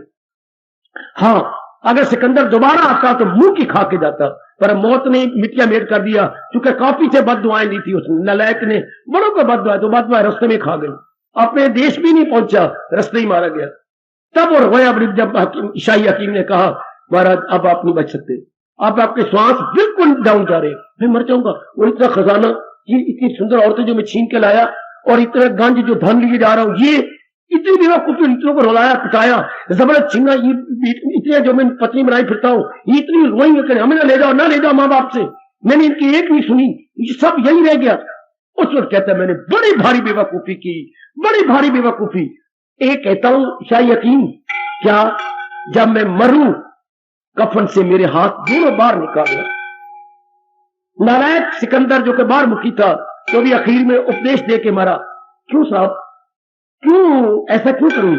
हाँ, अगर सिकंदर दोबारा आता तो मुंह की खा के जाता, पर मौत ने मिट्टिया मेट कर दिया, क्योंकि काफी से बद दुआएं दी थी उसने। नालायक ने बड़ों को बद दुआ, तो बद दुआ रास्ते में खा गई, अपने देश भी नहीं पहुंचा, रास्ते ही मारा गया। तब और रोया जब शाही हकीम ने कहा महाराज अब आप नहीं बच सकते, अब आपके श्वास बिल्कुल डाउन जा रहे, मैं मर जाऊंगा। और इतना खजाना, ये इतनी सुंदर औरतें जो मैं छीन के लाया, और इतना गंज जो धन लिए जा रहा हूं, ये इतनी बेवकूफी, इतनों को रुलाया पिटाया, जबरदस्त छीना, ये इतने जो मैं पत्नी बनाई फिरता हूँ, ये इतनी रोई है, हमें ना ले जाओ माँ बाप से, मैंने इनकी एक नहीं सुनी, ये सब यही रह गया। उस वक्त कहता है मैंने बड़ी भारी बेवकूफी की, बड़ी भारी बेवकूफी। एक कहता हूं शाही हकीम, क्या जब मैं मरूं कफन से मेरे हाथ दोनों बाहर निकालना। नालायक सिकंदर जो कि बाहर मुखी था, तो भी आखिर में उपदेश दे के मरा। क्यों साहब, क्यों ऐसा क्यों करूं?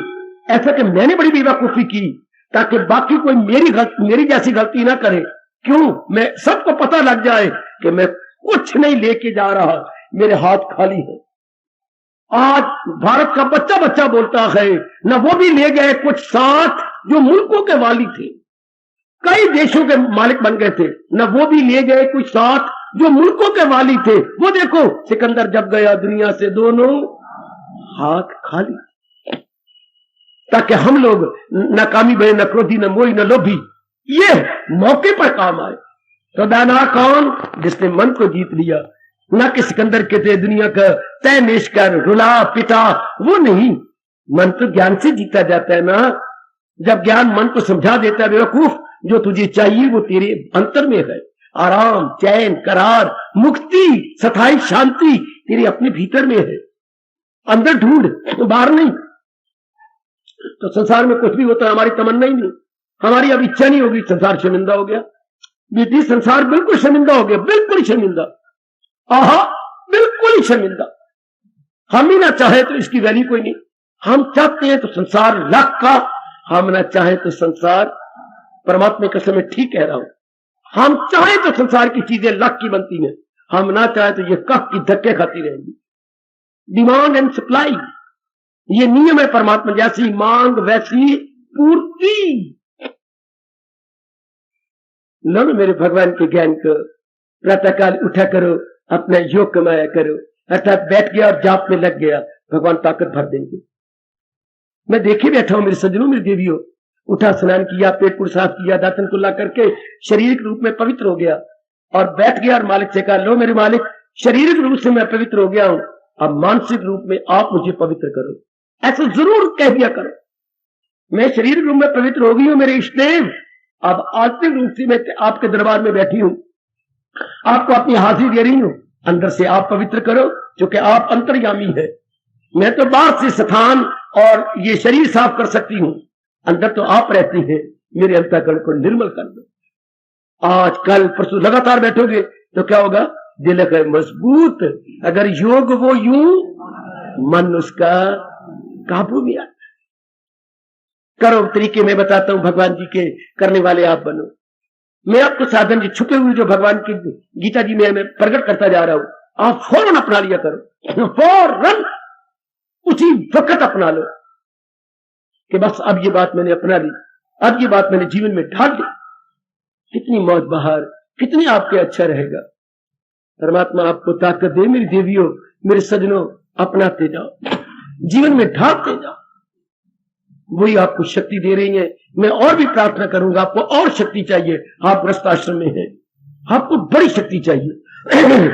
ऐसा कि मैंने बड़ी बेवकूफी की, ताकि बाकी कोई मेरी जैसी गलती ना करे। क्यों? मैं सबको पता लग जाए कि मैं कुछ नहीं लेके जा रहा, मेरे हाथ खाली है। आज भारत का बच्चा बच्चा बोलता है, न वो भी ले गए कुछ साथ जो मुल्कों के वाली थे, कई देशों के मालिक बन गए थे, न वो भी ले गए कुछ साथ जो मुल्कों के वाली थे। वो देखो सिकंदर जब गया दुनिया से, दोनों हाथ खाली। ताकि हम लोग नाकामी बने, न क्रोधी, न मोही, न लोभी, ये मौके पर काम आए। तो दाना कौन? जिसने मन को जीत लिया, ना कि सिकंदर के थे दुनिया का तय नेश कर रुला पिटा, वो नहीं। मन तो ज्ञान से जीता जाता है ना। जब ज्ञान मन को समझा देता है, बेवकूफ, जो तुझे चाहिए वो तेरे अंतर में है। आराम, चैन, करार, मुक्ति, सथाई शांति तेरे अपने भीतर में है। अंदर ढूंढ, बाहर नहीं। तो संसार में कुछ भी होता है, हमारी तमन्ना ही नहीं, हमारी अब इच्छा नहीं होगी, संसार शर्मिंदा हो गया। बेटी, संसार बिल्कुल शर्मिंदा हो गया, बिल्कुल शर्मिंदा, आहा, बिल्कुल ही शर्मिंदा। हम ही ना चाहे तो इसकी वैल्यू कोई नहीं। हम चाहते हैं तो संसार लाख का, हम ना चाहे तो संसार, परमात्मा के समय ठीक कह रहा हूं, हम चाहे तो संसार की चीजें लाख की बनती हैं, हम ना चाहे तो ये कफ की धक्के खाती रहेंगी। डिमांड एंड सप्लाई, ये नियम है परमात्मा, जैसी मांग वैसी पूर्ति। लो मेरे भगवान के ज्ञान को, प्रातःकाल उठा करो, अपना योग कमाया करो, अर्थात बैठ गया और जाप में लग गया, भगवान ताकत भर देंगे। मैं देखे बैठा हूं मेरे सज्जनों, मेरी देवियों, उठा, स्नान किया, पेट पुर साफ किया, दातन कुल्ला करके शारीरिक रूप में पवित्र हो गया और बैठ गया और मालिक से कहा, लो मेरे मालिक, शारीरिक रूप से मैं पवित्र हो गया हूं, अब मानसिक रूप में आप मुझे पवित्र करो। ऐसा जरूर कह दिया करो, मैं शारीरिक रूप में पवित्र हो गई हूं मेरे इष्टदेव, अब आत्मिक रूप से मैं आपके दरबार में बैठी हूं, आपको अपनी हाजिरी दे रही हूं, अंदर से आप पवित्र करो, क्योंकि आप अंतर्यामी है। मैं तो बाहर से स्थान और ये शरीर साफ कर सकती हूं, अंदर तो आप रहती हैं, मेरे अंतःकरण को निर्मल कर दो। आज कल परसों लगातार बैठोगे तो क्या होगा? दिल का मजबूत, अगर योग वो यूं, मन उसका काबू में आता। करो तरीके मैं बताता हूं, भगवान जी के करने वाले आप बनो। मैं आपको साधन जी छुपे हुए जो भगवान की गीता जी में मैं प्रकट करता जा रहा हूं, आप फौरन अपना लिया करो, फौरन उसी वक्त अपना लो कि बस अब ये बात मैंने अपना ली, अब ये बात मैंने जीवन में ढाल ली। कितनी मौज बहार, कितनी आपके अच्छा रहेगा। परमात्मा आपको ताकत दे मेरी देवियों, मेरे सज्जनों, अपनाते जाओ, जीवन में ढालते जाओ, वही आपको शक्ति दे रही है। मैं और भी प्रार्थना करूंगा, आपको और शक्ति चाहिए। आप गृहस्थाश्रम में हैं, आपको बड़ी शक्ति चाहिए।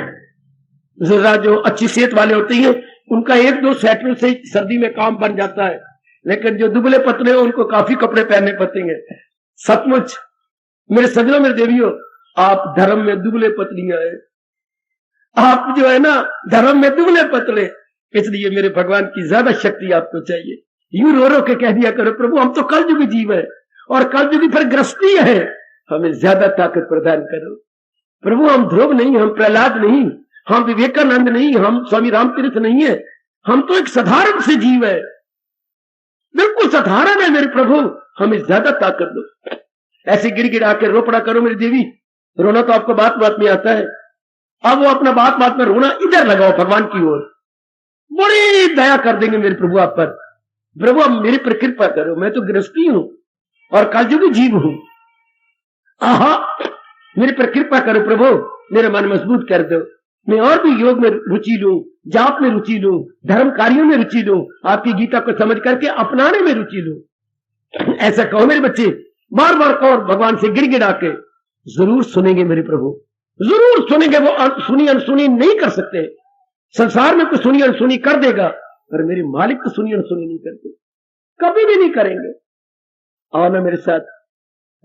जरा जो अच्छी सेहत वाले होते हैं उनका एक दो स्वेटर से सर्दी में काम बन जाता है, लेकिन जो दुबले पतले हैं उनको काफी कपड़े पहनने पड़ते हैं। सचमुच मेरे सज्जनों, मेरे देवियों, आप धर्म में दुबले पतलियां हैं, आप जो है ना धर्म में दुबले पतले, इसलिए मेरे भगवान की ज्यादा शक्ति आपको चाहिए। यूं रो रो के कह दिया करो, प्रभु हम तो कलयुगी जीव है और कलयुगी फिर गृहस्थी है, हमें ज्यादा ताकत प्रदान करो। प्रभु हम ध्रुव नहीं, हम प्रहलाद नहीं, हम विवेकानंद नहीं, हम स्वामी रामतीर्थ नहीं है, हम तो एक साधारण से जीव है, बिल्कुल साधारण है मेरे प्रभु, हमें ज्यादा ताकत दो। ऐसे गिर गिरा के रो पड़ा करो मेरी देवी। रोना तो आपको बात बात में आता है, अब वो अपना बात बात में रोना इधर लगाओ भगवान की ओर, बड़ी दया कर देंगे मेरे प्रभु आप पर। प्रभु अब मेरे पर कृपा करो, मैं तो गृहस्थी हूं और कलयुगी जीव हूं, आहा मेरे पर कृपा करो प्रभु, मेरा मन मजबूत कर दो, मैं और भी योग में रुचि लूं, जाप में रुचि लूं, धर्म कार्यों में रुचि लूं, आपकी गीता को समझ करके अपनाने में रुचि लूं। ऐसा कहो मेरे बच्चे, बार बार कहो, भगवान से गिड़गिड़ा के। जरूर सुनेंगे मेरे प्रभु, जरूर सुनेंगे। वो सुनी अनसुनी नहीं कर सकते, संसार में कोई सुनी अनसुनी कर देगा, पर मेरे मालिक तो सुनी अनसुनी नहीं करते, कभी भी नहीं करेंगे। आओ ना मेरे साथ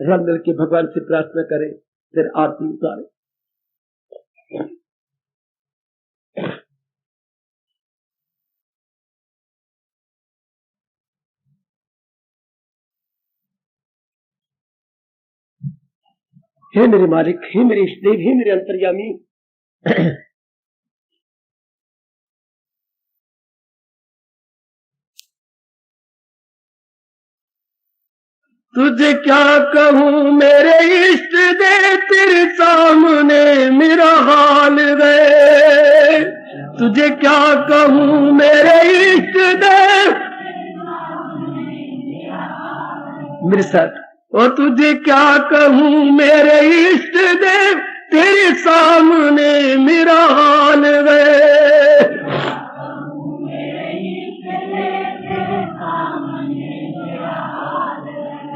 रल मिल के भगवान से प्रार्थना करें, फिर आरती उतारें। हे मेरे मालिक, हे मेरे इष्टदेव, हे मेरे अंतर्यामी, तुझे क्या कहूं मेरे इष्ट दे, तेरे सामने मेरा हाल है। तुझे क्या कहूं मेरे इष्ट दे, मेरे साथ, और तुझे क्या कहूं मेरे इष्ट दे, तेरे सामने मेरा हाल है।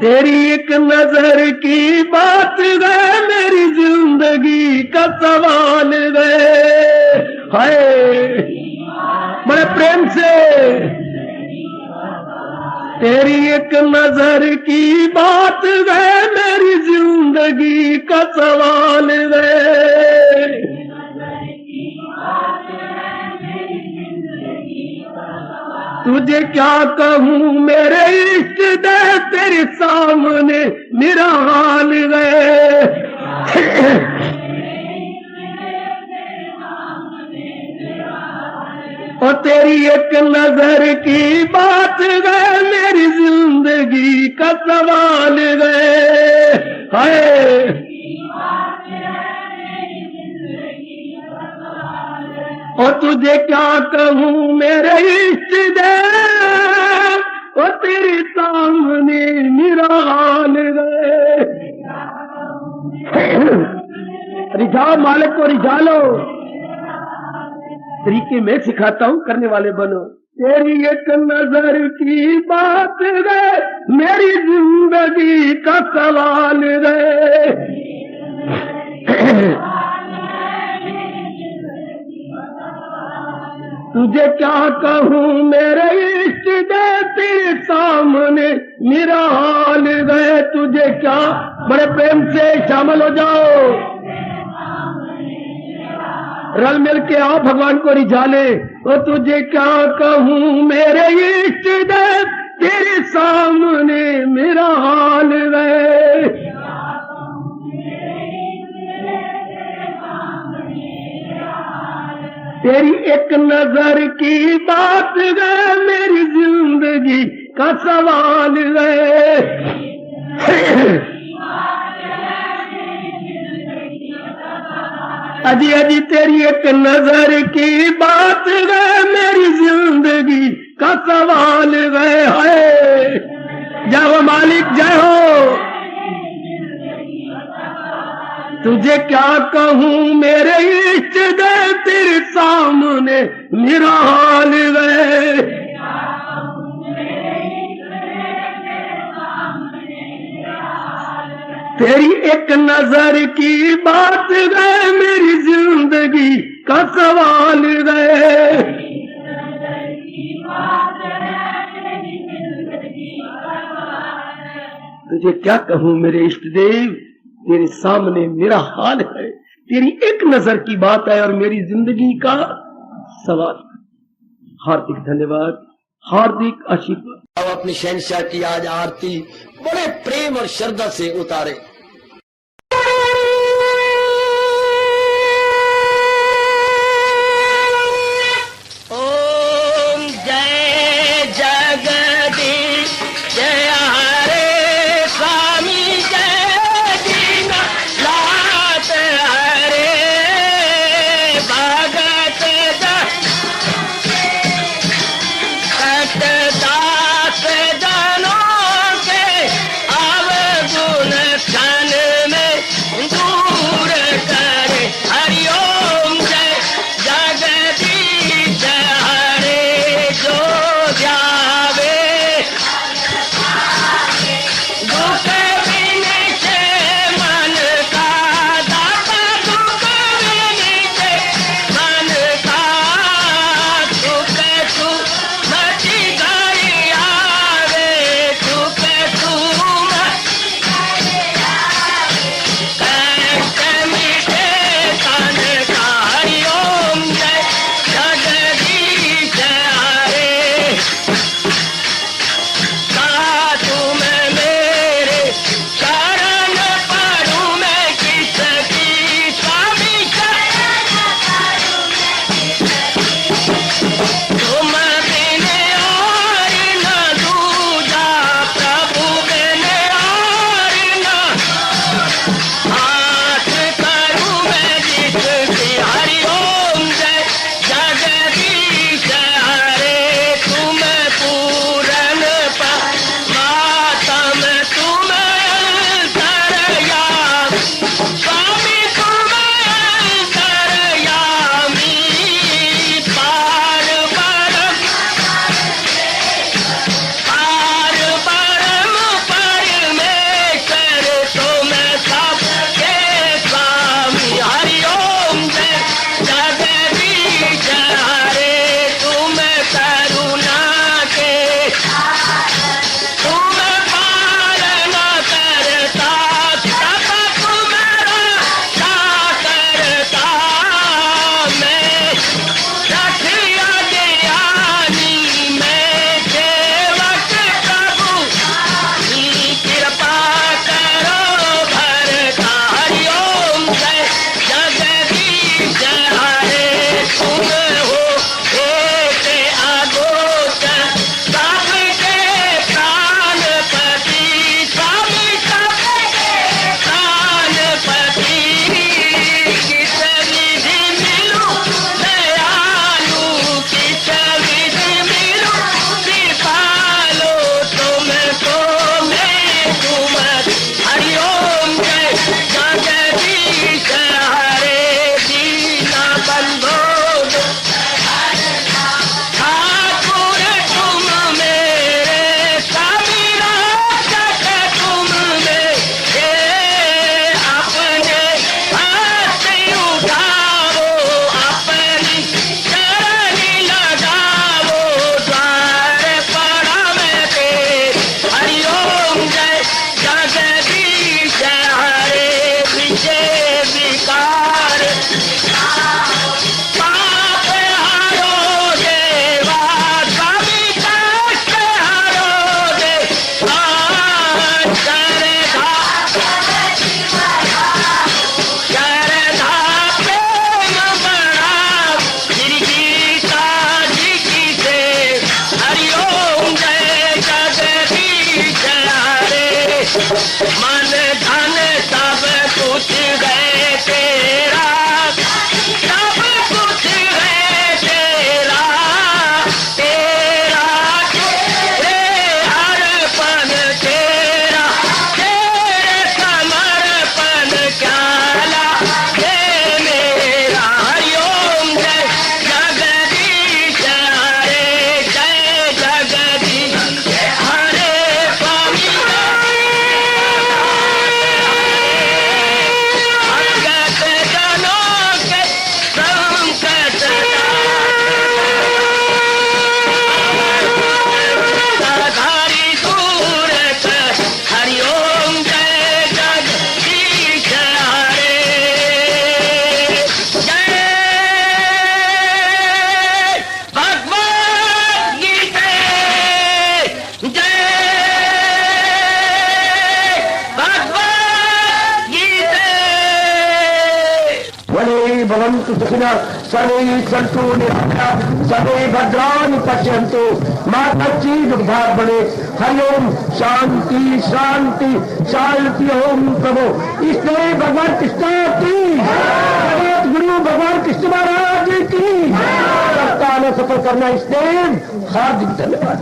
तेरी एक नजर की बात है मेरी जिंदगी का सवाल है। हाय बड़े प्रेम से, तेरी एक नजर की बात है मेरी जिंदगी का सवाल है। तुझे क्या कहूँ मेरे इष्ट दे, तेरे सामने मेरा हाल है। और तेरी एक नजर की बात है मेरी जिंदगी का सवाल है। हाय और तुझे क्या कहूँ मेरे इष्ट दे, और तेरे सामने मेरा हाल है। रिझाओ मालिक को, रिझा लो। तरीके मैं सिखाता हूँ, करने वाले बनो। तेरी एक नजर की बात है मेरी जिंदगी का सवाल है। तुझे क्या कहूँ मेरे इष्ट दे, तेरे सामने मेरा हाल है। तुझे क्या, बड़े प्रेम से शामिल हो जाओ, रल मिल के आओ, भगवान को रिझा ले। और तुझे क्या कहूँ मेरे इष्ट दे, तेरे सामने मेरा हाल है। तेरी एक नजर की बात है मेरी जिंदगी का सवाल है। अजी अजी तेरी एक नजर की बात है मेरी जिंदगी का सवाल है। जय हो मालिक, जय हो। तुझे क्या कहूँ मेरे इष्ट दे, तेरे सामने मेरा हाल है। तेरी एक नजर की बात है मेरी जिंदगी का सवाल है। तुझे क्या कहूँ मेरे इष्ट देव, तेरे सामने मेरा हाल है। तेरी एक नजर की बात है और मेरी जिंदगी का सवाल। हार्दिक धन्यवाद, हार्दिक आशीर्वाद। अब अपनी शहंशाह की आज आरती बड़े प्रेम और श्रद्धा से उतारे। ओम जय जगदीश जय हरे स्वामी, जय दीनानाथ हरे भगत दास जनों के अवगुण सर्वे भवन्तु सुखिनः सर्वे सन्तु निरामयाः सर्वे भद्राणि पश्यन्तु मा कश्चित् दुःखात् भवेत्। हरि ओम शांति शांति शांति। ओम प्रभु इसलिए भगवान कृष्ण की जगत गुरु भगवान कृष्ण महाराज की सप्ताह में सफल करना इसलिए हार्दिक धन्यवाद।